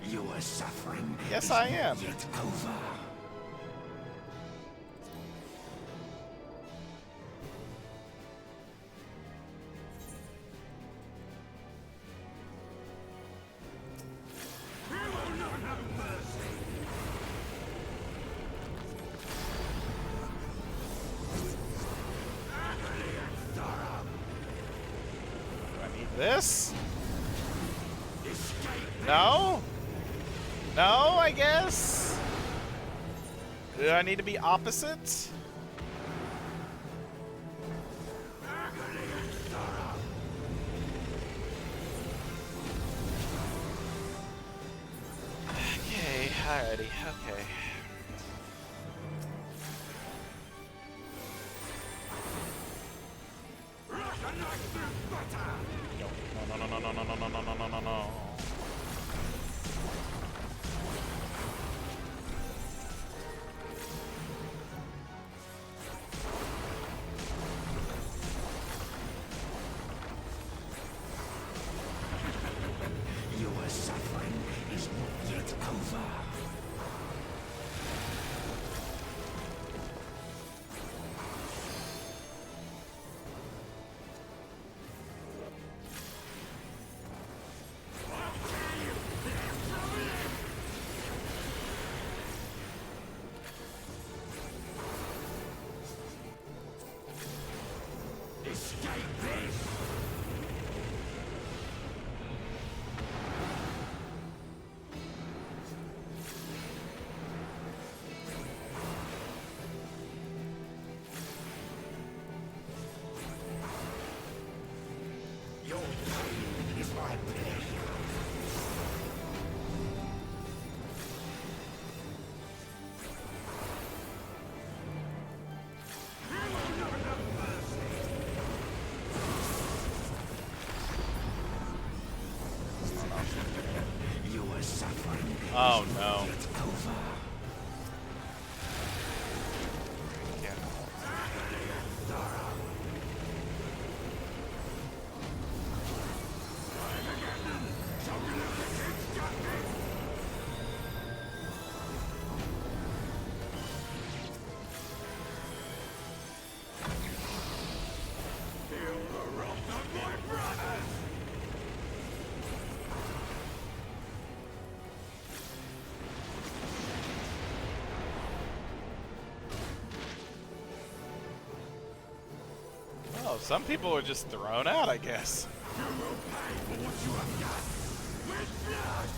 Your suffering. Yes, I am. Yet over. This? No? No, I guess? Do I need to be opposite? Okay, alrighty, okay. No. Your suffering is not yet over. Escape this! Your pain is my pleasure. Your suffering Oh is no. not yet over. Oh, some people are just thrown out, I guess. You will pay for what you have done with blood!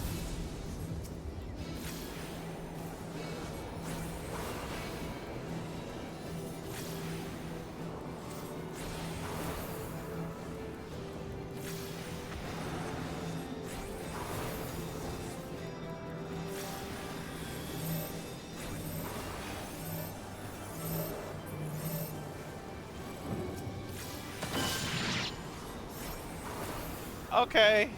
Okay.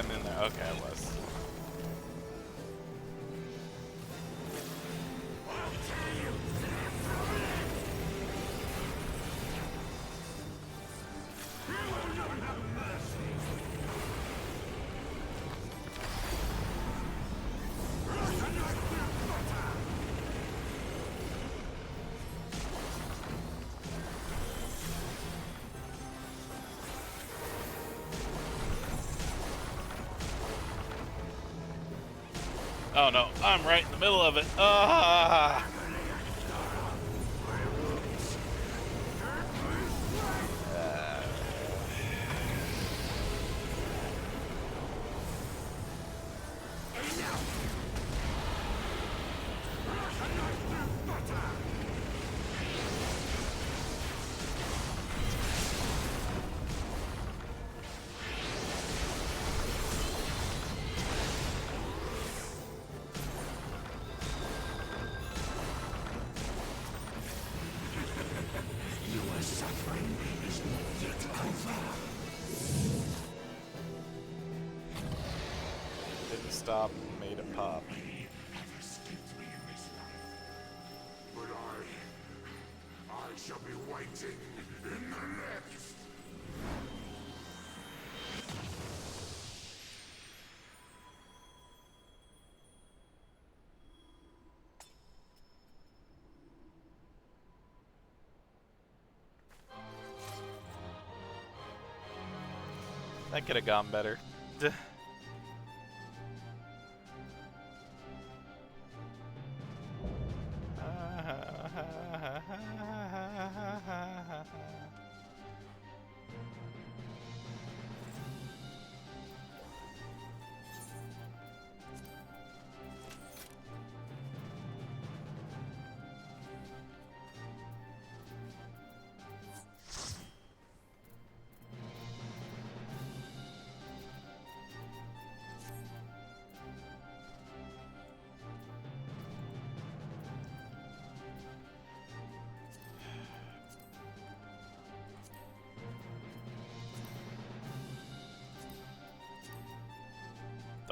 wasn't in there. Okay, I was. Oh no, I'm right in the middle of it. Ah! Didn't stop, made it pop. But I shall be waiting in the next. That could have gone better.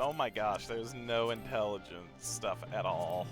Oh my gosh, there's no intelligence stuff at all.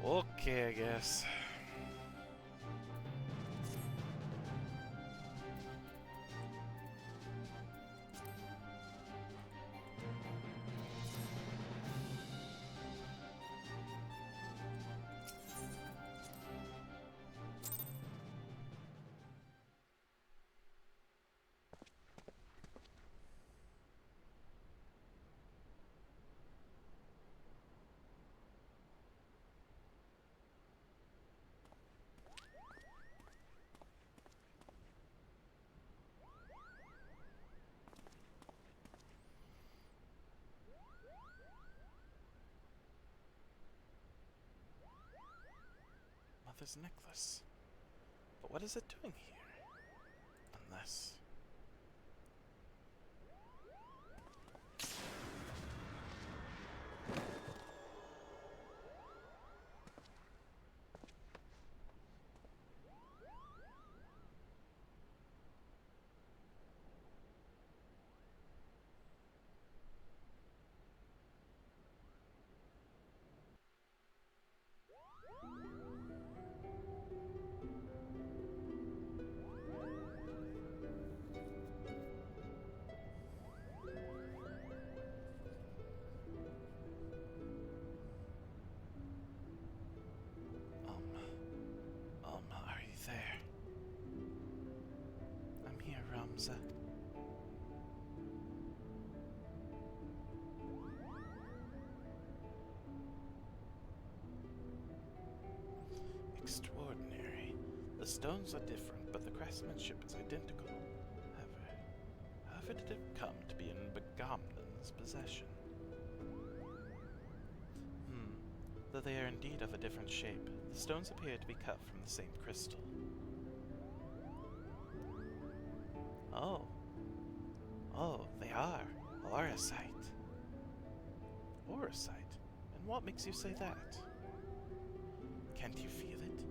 Okay, I guess. Mother's necklace. But what is it doing here? Unless... stones are different, but the craftsmanship is identical. However did it come to be in Begamnan's possession? Though they are indeed of a different shape, the stones appear to be cut from the same crystal. Oh, they are Auracite. Auracite? And what makes you say that? Can't you feel it?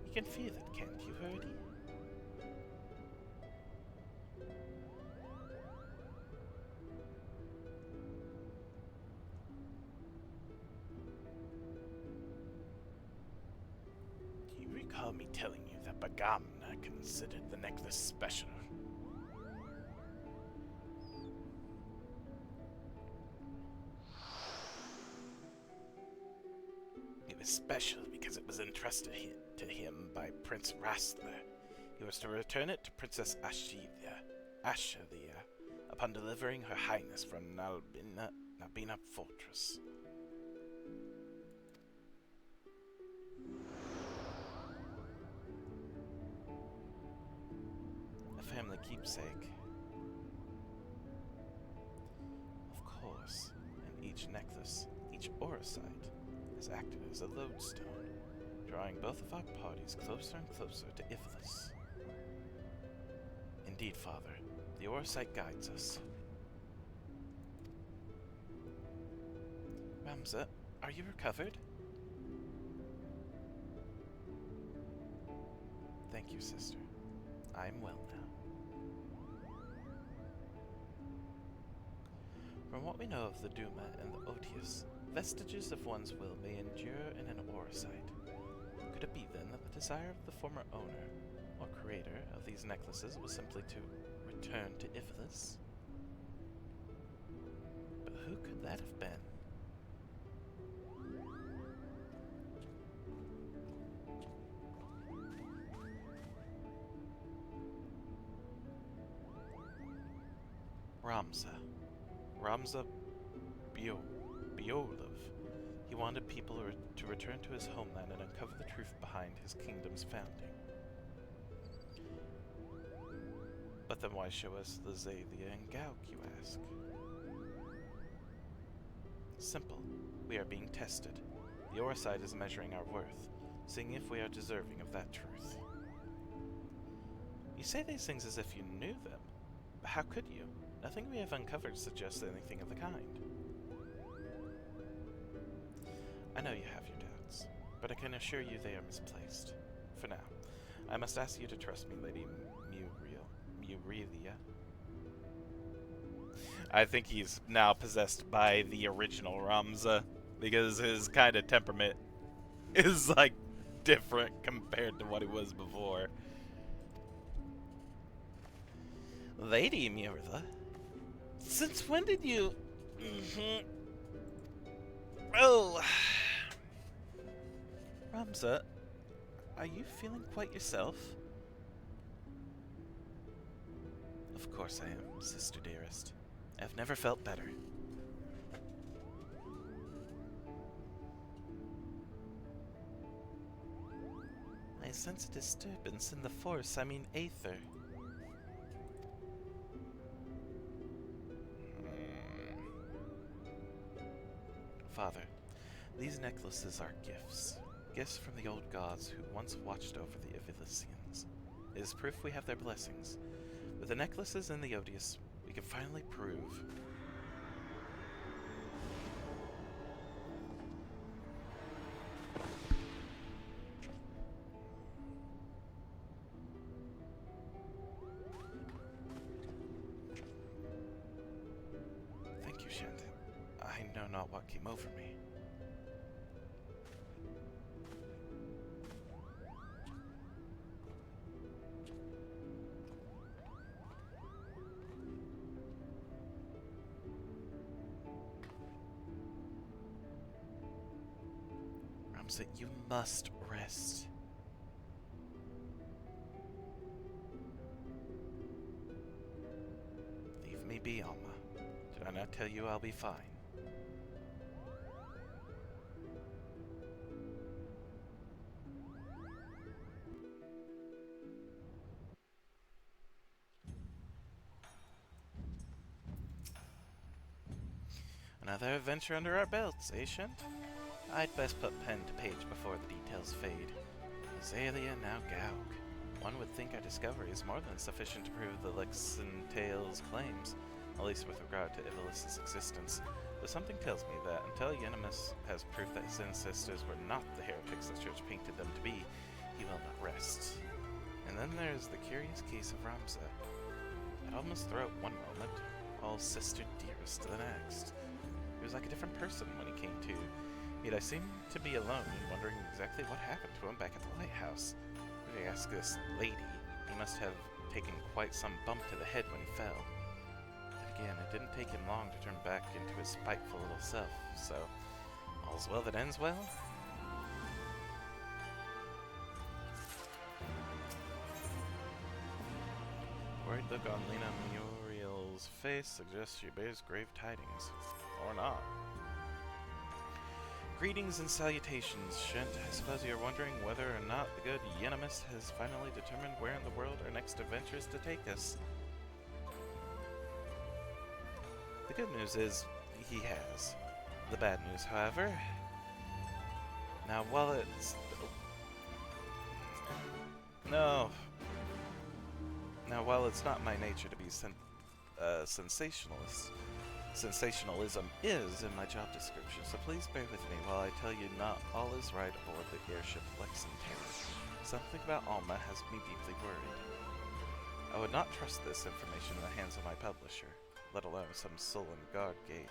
You can feel it, can't you, Hurdy? Do you recall me telling you that Bagamna considered the necklace special? It was special because it was entrusted to him by Prince Rastler. He was to return it to Princess Ashithia upon delivering Her Highness from Nabina Fortress. A family keepsake. Of course, and each necklace, each Auracite, has acted as a lodestone, drawing both of our parties closer and closer to Ivlis. Indeed, Father, the Auracite guides us. Ramza, are you recovered? Thank you, sister. I am well now. From what we know of the Duma and the Otius, vestiges of one's will may endure in an Auracite. Could it be then that the desire of the former owner, or creator, of these necklaces was simply to return to Ivlis? But who could that have been? Ramza Beolov. He wanted people to return to his homeland and uncover the truth behind his kingdom's founding. But then why show us the Zalia and Gauk, you ask? Simple. We are being tested. The Auracite is measuring our worth, seeing if we are deserving of that truth. You say these things as if you knew them, but how could you? Nothing we have uncovered suggests anything of the kind. I know you have your doubts, but I can assure you they are misplaced. For now, I must ask you to trust me, Lady Murelia. I think he's now possessed by the original Ramza, because his kind of temperament is, like, different compared to what he was before. Lady Murelia? Since when did you... Oh... Ramza, are you feeling quite yourself? Of course I am, sister dearest. I've never felt better. I sense a disturbance in the force, I mean aether. Father, these necklaces are gifts. Gifts from the old gods who once watched over the Ivlisians. It is proof we have their blessings. With the necklaces and the Odious, we can finally prove. Thank you, Shant. I know not what came over me. Ramza, you must rest. Leave me be, Alma. Did I not tell you I'll be fine? Another adventure under our belts, eh, Shent? I'd best put pen to page before the details fade. Azalea, now Gaug. One would think our discovery is more than sufficient to prove the Lexentale's claims, at least with regard to Ivalis' existence. But something tells me that until Euonymus has proof that his ancestors were not the heretics the Church painted them to be, he will not rest. And then there's the curious case of Ramza. I'd almost throw out one moment, all sister dearest to the next. He was like a different person when he came to, yet I seemed to be alone, wondering exactly what happened to him back at the lighthouse. If I ask this lady, he must have taken quite some bump to the head when he fell. Then again, it didn't take him long to turn back into his spiteful little self, so all's well that ends well. Worried look on Lena Muriel's face suggests she bears grave tidings. Or not. Greetings and salutations, Shent. I suppose you're wondering whether or not the good Euonymus has finally determined where in the world our next adventure is to take us. The good news is, he has. The bad news, however... Now, while it's... No. Now, while it's not my nature to be sensationalist, sensationalism is in my job description, so please bear with me while I tell you not all is right aboard the airship Lexington. Something about Alma has me deeply worried. I would not trust this information in the hands of my publisher, let alone some sullen guard gate.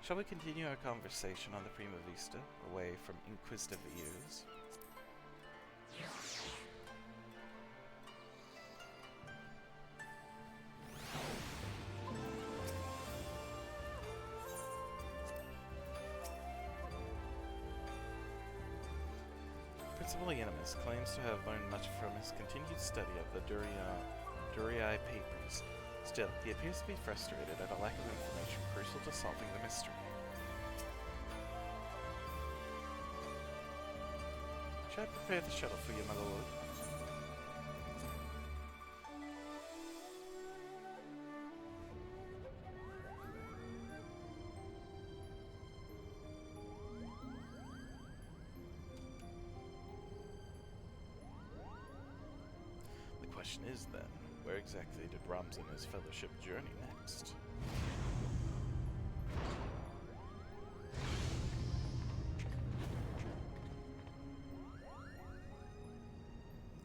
Shall we continue our conversation on the Prima Vista, away from inquisitive ears? Principal Euonymus claims to have learned much from his continued study of the Durii papers. Still, he appears to be frustrated at a lack of information crucial to solving the mystery. Shall I prepare the shuttle for you, my lord? The question is then, where exactly did Ramza and his fellowship journey next?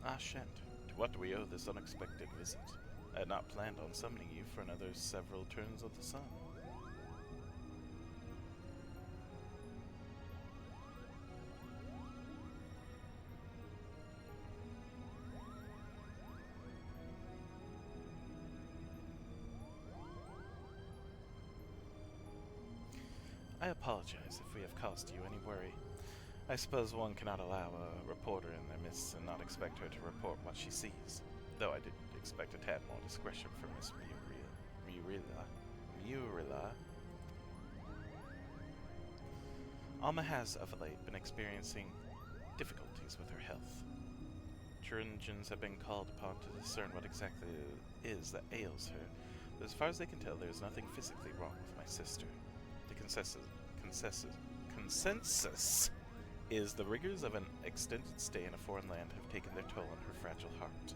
Ah, Shent, to what do we owe this unexpected visit? I had not planned on summoning you for another several turns of the sun. I apologize if we have caused you any worry. I suppose one cannot allow a reporter in their midst and not expect her to report what she sees, though I did expect a tad more discretion from Miss Murilla. Alma has, of late, been experiencing difficulties with her health. Turingians have been called upon to discern what exactly it is that ails her, but as far as they can tell, there is nothing physically wrong with my sister. The consensus is the rigors of an extended stay in a foreign land have taken their toll on her fragile heart.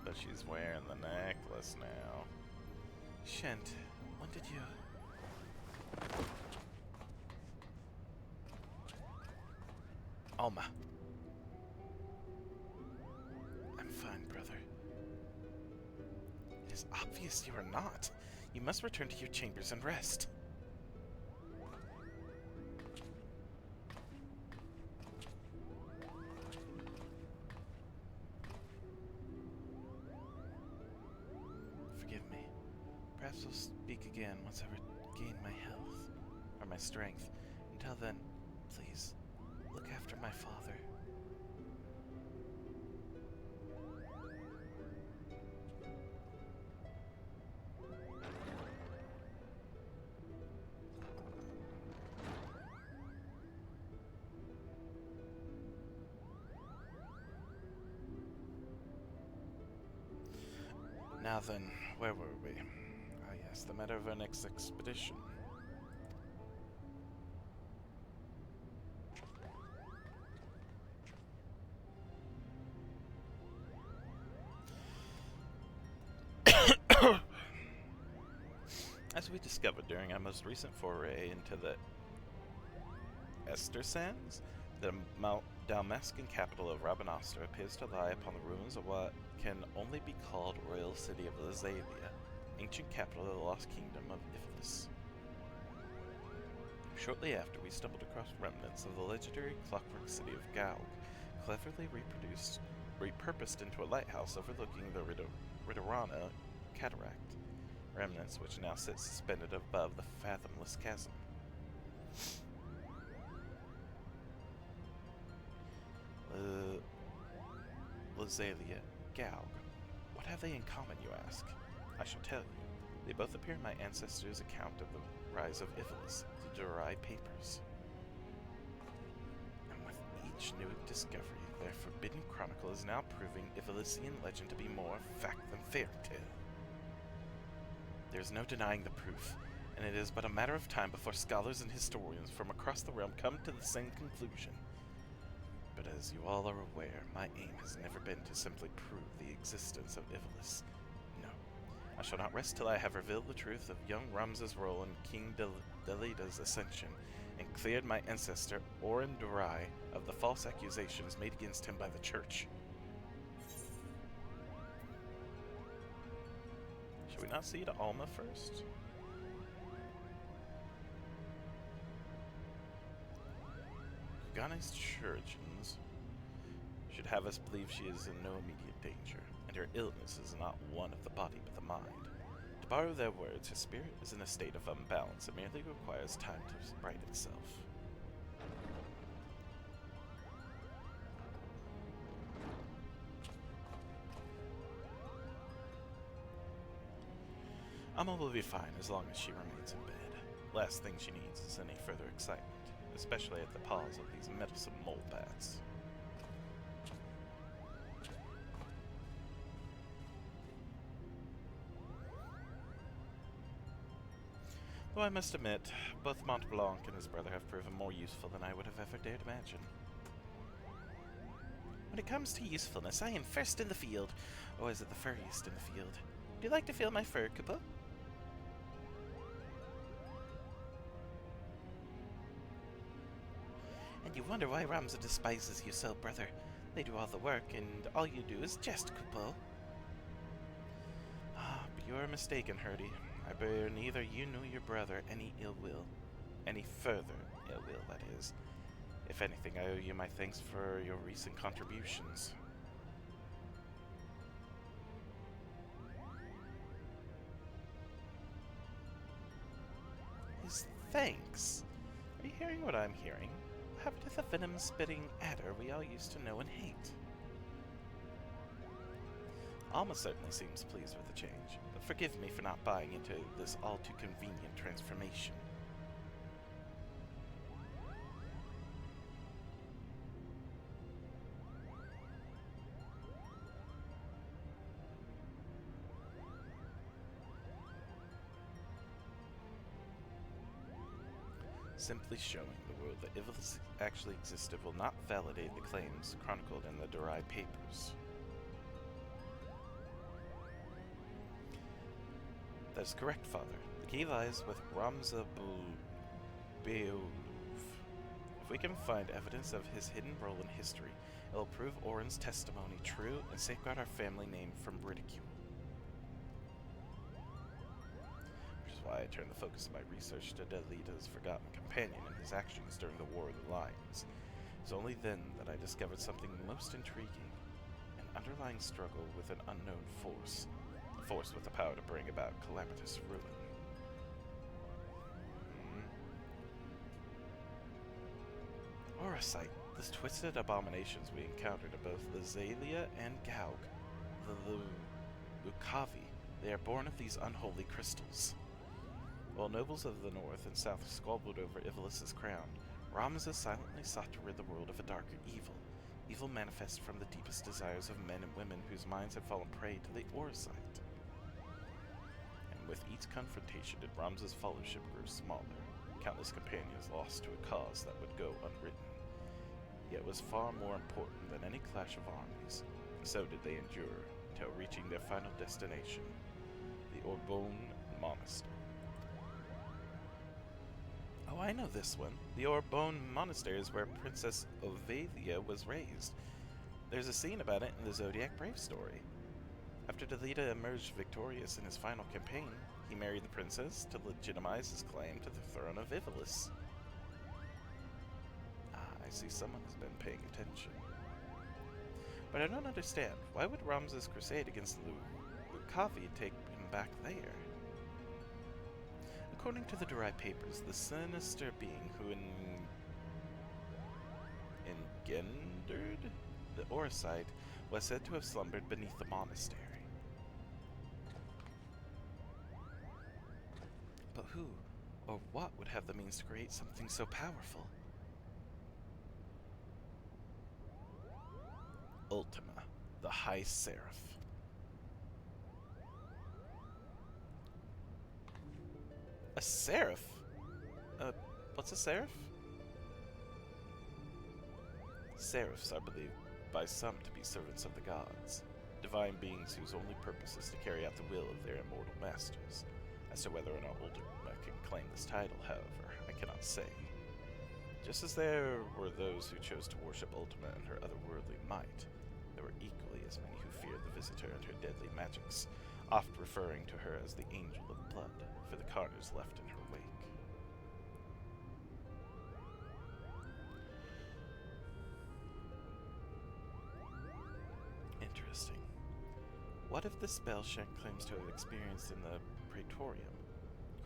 But she's wearing the necklace now. Shent, when did you... Alma. I'm fine, brother. It is obvious you are not. You must return to your chambers and rest. Forgive me. Perhaps we'll speak again once I regain my health, or my strength. Until then, please, look after my father. Now then, where were we? Ah yes, the matter of our next expedition. As we discovered during our most recent foray into the Ester Sands, the Dalmascan capital of Rabanastre appears to lie upon the ruins of what can only be called royal city of Lazalia, ancient capital of the lost kingdom of Iphilus. Shortly after, we stumbled across remnants of the legendary clockwork city of Galg, cleverly repurposed into a lighthouse overlooking the Ridorana cataract, remnants which now sit suspended above the fathomless chasm. Lazalia, Galg. What have they in common, you ask? I shall tell you. They both appear in my ancestors' account of the rise of Iphilus, the Durai Papers. And with each new discovery, their forbidden chronicle is now proving Iphilusian legend to be more fact than fairy tale. There is no denying the proof, and it is but a matter of time before scholars and historians from across the realm come to the same conclusion. But as you all are aware, my aim has never been to simply prove the existence of Iphilus. No, I shall not rest till I have revealed the truth of young Ramza's role in King Dalida's ascension, and cleared my ancestor, Orin Durai, of the false accusations made against him by the Church. Should we not see to Alma first? Gane's Churchans should have us believe she is in no immediate danger, and her illness is not one of the body but the mind. To borrow their words, her spirit is in a state of unbalance and merely requires time to right itself. Alma will be fine as long as she remains in bed. Last thing she needs is any further excitement, especially at the paws of these meddlesome mole bats. Though I must admit, both Mont Blanc and his brother have proven more useful than I would have ever dared imagine. When it comes to usefulness, I am first in the field, or is it the furriest in the field? Would you like to feel my fur, Kupo? And you wonder why Ramza despises you so, brother. They do all the work, and all you do is jest, Kupo. Ah, but you are mistaken, Herdy. I bear neither you nor your brother any ill will. Any further ill will, that is. If anything, I owe you my thanks for your recent contributions. His thanks? Are you hearing what I'm hearing? Habiteth a venom-spitting adder we all used to know and hate. Alma certainly seems pleased with the change, but forgive me for not buying into this all-too-convenient transformation. Simply showing the world that Iphilus actually existed will not validate the claims chronicled in the Durai Papers. That is correct, Father. The key lies with Ramza Beouluf. If we can find evidence of his hidden role in history, it will prove Orin's testimony true and safeguard our family name from ridicule. Which is why I turned the focus of my research to Dalida's forgotten companion and his actions during the War of the Lions. It was only then that I discovered something most intriguing, an underlying struggle with an unknown force. A force with the power to bring about calamitous ruin. Oracite, those twisted abominations we encountered at both Lazalia and Gaug, the Lucavi, they are born of these unholy crystals. While nobles of the north and south squabbled over Iphilus' crown, Ramza silently sought to rid the world of a darker evil. Evil manifest from the deepest desires of men and women whose minds had fallen prey to the Oracite. with each confrontation, Ramza's fellowship grew smaller. Countless companions lost to a cause that would go unwritten. Yet was far more important than any clash of armies. So did they endure, until reaching their final destination, the Orbonne Monastery. Oh, I know this one. The Orbonne Monastery is where Princess Ovavia was raised. There's a scene about it in the Zodiac Brave story. After Delita emerged victorious in his final campaign, he married the princess to legitimize his claim to the throne of Ivalis. Ah, I see someone has been paying attention. But I don't understand. Why would Ramza's crusade against Lucavi take him back there? According to the Durai papers, the sinister being who engendered the Oricide was said to have slumbered beneath the monastery. But who or what would have the means to create something so powerful? Ultima, the High Seraph. A seraph? What's a seraph? Seraphs are believed by some to be servants of the gods, divine beings whose only purpose is to carry out the will of their immortal masters. As to whether or not Ultima can claim this title, however, I cannot say. Just as there were those who chose to worship Ultima and her otherworldly might, there were equally as many who feared the visitor and her deadly magics, oft referring to her as the Angel of Blood, for the carnage left in her wake. Interesting. What if the spell Shank claims to have experienced in the Praetorium,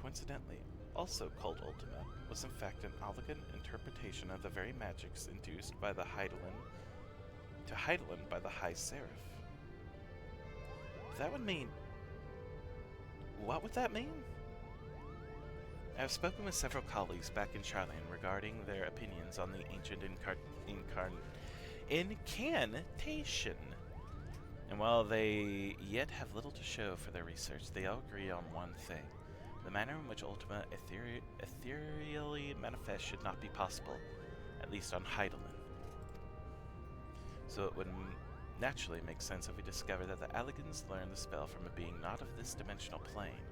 coincidentally also called Ultima, was in fact an elegant interpretation of the very magics induced by the Heidelin by the High Seraph? That would mean... What would that mean? I have spoken with several colleagues back in Charlian regarding their opinions on the ancient incantation. And while they yet have little to show for their research, they all agree on one thing. The manner in which Ultima ethereally manifests should not be possible, at least on Heidelin. So it would naturally make sense if we discover that the Alligans learned the spell from a being not of this dimensional plane.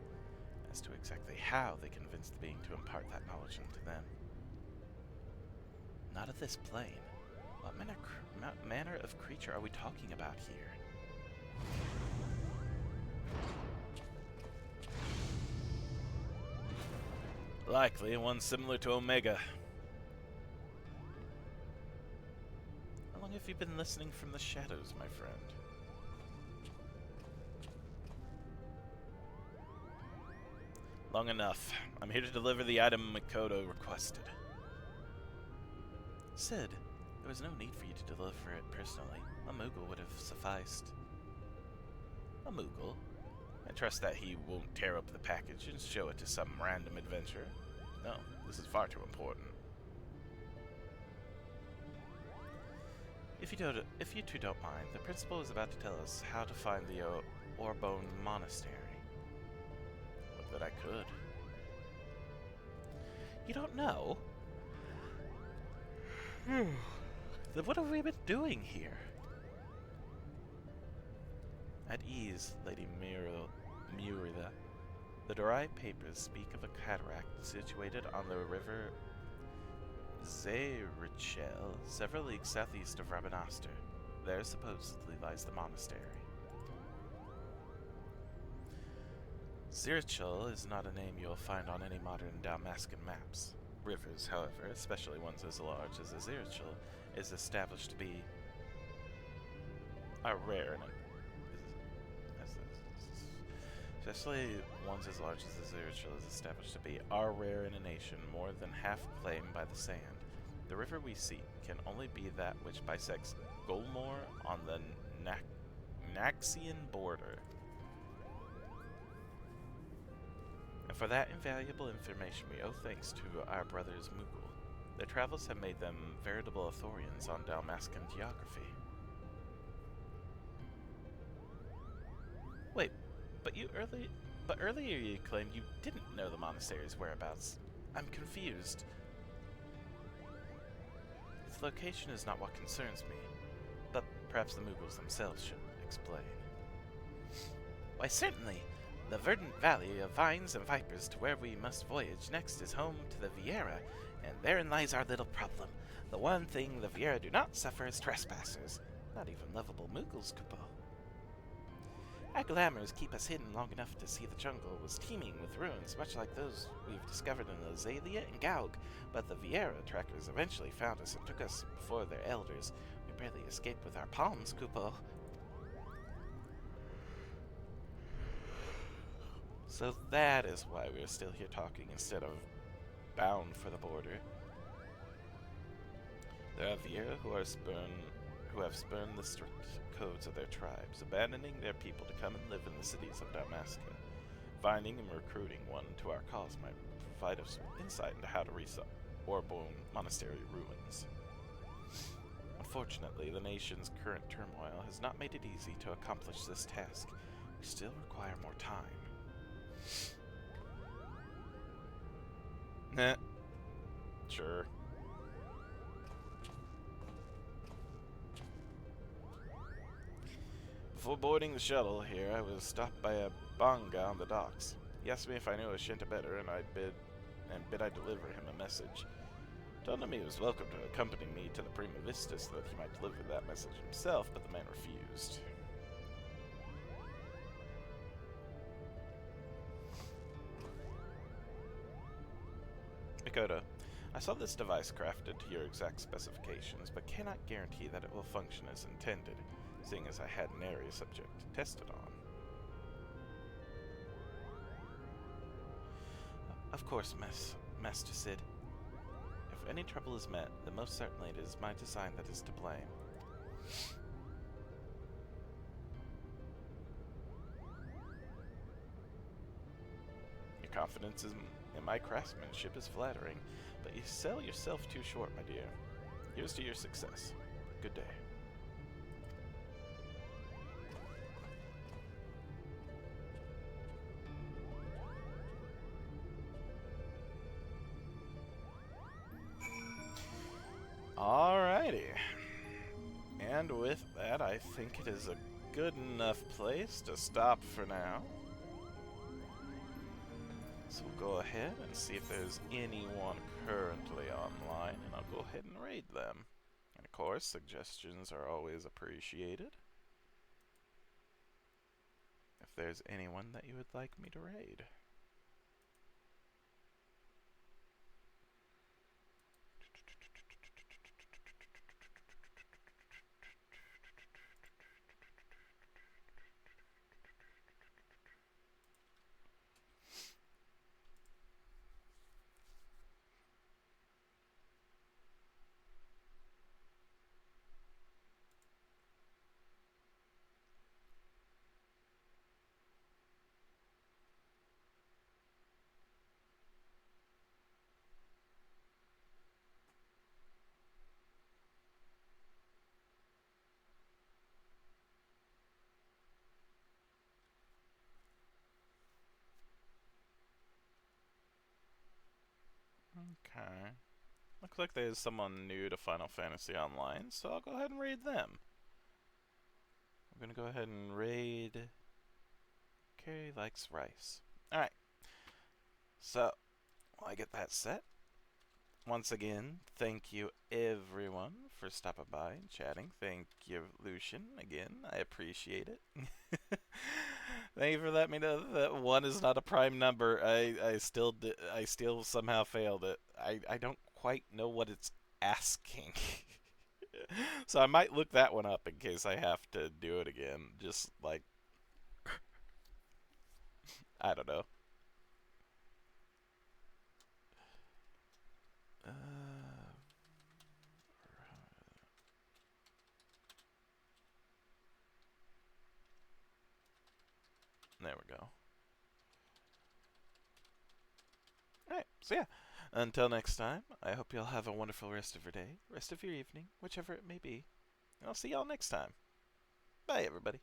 As to exactly how they convinced the being to impart that knowledge into them. Not of this plane? What manner of creature are we talking about here? Likely one similar to Omega. How long have you been listening from the shadows, my friend? Long enough. I'm here to deliver the item Mikoto requested. Sid, there was no need for you to deliver it personally. A Moogle would have sufficed. A Moogle? I trust that he won't tear up the package and show it to some random adventurer. No, this is far too important. If you two don't mind, the principal is about to tell us how to find the Orbonne Monastery. Look that I could. You don't know? Then what have we been doing here? At ease, Lady Murida. The Dorai papers speak of a cataract situated on the river Zerichel, several leagues southeast of Rabanastre. There supposedly lies the monastery. Zerichel is not a name you'll find on any modern Dalmascan maps. Rivers, however, especially ones as large as the Zerichel, is established to be rare in especially ones as large as the Zerichel is established to be rare in a nation more than half claimed by the sand. The river we seek can only be that which bisects Golmore on the Naxian border. And for that invaluable information we owe thanks to our brothers Moogle. Their travels have made them veritable authorities on Dalmascan geography. Wait, but you But earlier you claimed you didn't know the monastery's whereabouts. I'm confused. Its location is not what concerns me, but perhaps the Mughals themselves should explain. Why, certainly. The verdant valley of vines and vipers to where we must voyage next is home to the Viera, and therein lies our little problem. The one thing the Viera do not suffer is trespassers. Not even lovable Mughals, Kupo. Our glamours keep us hidden long enough to see the jungle was teeming with ruins, much like those we've discovered in Azalea and Gaug, but the Viera trackers eventually found us and took us before their elders. We barely escaped with our palms, Kupo. So that is why we're still here talking instead of bound for the border. There are Viera who have spurned the strict codes of their tribes, abandoning their people to come and live in the cities of Damascus. Finding and recruiting one to our cause might provide us with insight into how to reach the Orbone Monastery ruins. Unfortunately, the nation's current turmoil has not made it easy to accomplish this task. We still require more time. Nah. Sure. Before boarding the shuttle here, I was stopped by a Banga on the docks. He asked me if I knew a Shinta better, and bid I deliver him a message. Told him he was welcome to accompany me to the Prima Vista so that he might deliver that message himself, but the man refused. Mikoto, I saw this device crafted to your exact specifications, but cannot guarantee that it will function as intended, seeing as I had an area subject to test it on. Of course, Master Sid. If any trouble is met, then most certainly it is my design that is to blame. Your confidence in my craftsmanship is flattering, but you sell yourself too short, my dear. Here's to your success. Good day. Alrighty. And with that, I think it is a good enough place to stop for now. So we'll go ahead and see if there's anyone currently online, and I'll go ahead and raid them. And of course, suggestions are always appreciated. If there's anyone that you would like me to raid. Okay. Looks like there's someone new to Final Fantasy Online, so I'll go ahead and raid them. I'm gonna go ahead and raid Carrie Likes Rice. Alright. So, while I get that set, once again, thank you everyone for stopping by and chatting. Thank you, Lucian, again. I appreciate it. Thank you for letting me know that 1 is not a prime number. I still somehow failed it. I don't quite know what it's asking. So I might look that one up in case I have to do it again. Just like, I don't know. There we go. Alright, so yeah. Until next time, I hope you'll have a wonderful rest of your day, rest of your evening, whichever it may be. And I'll see y'all next time. Bye, everybody.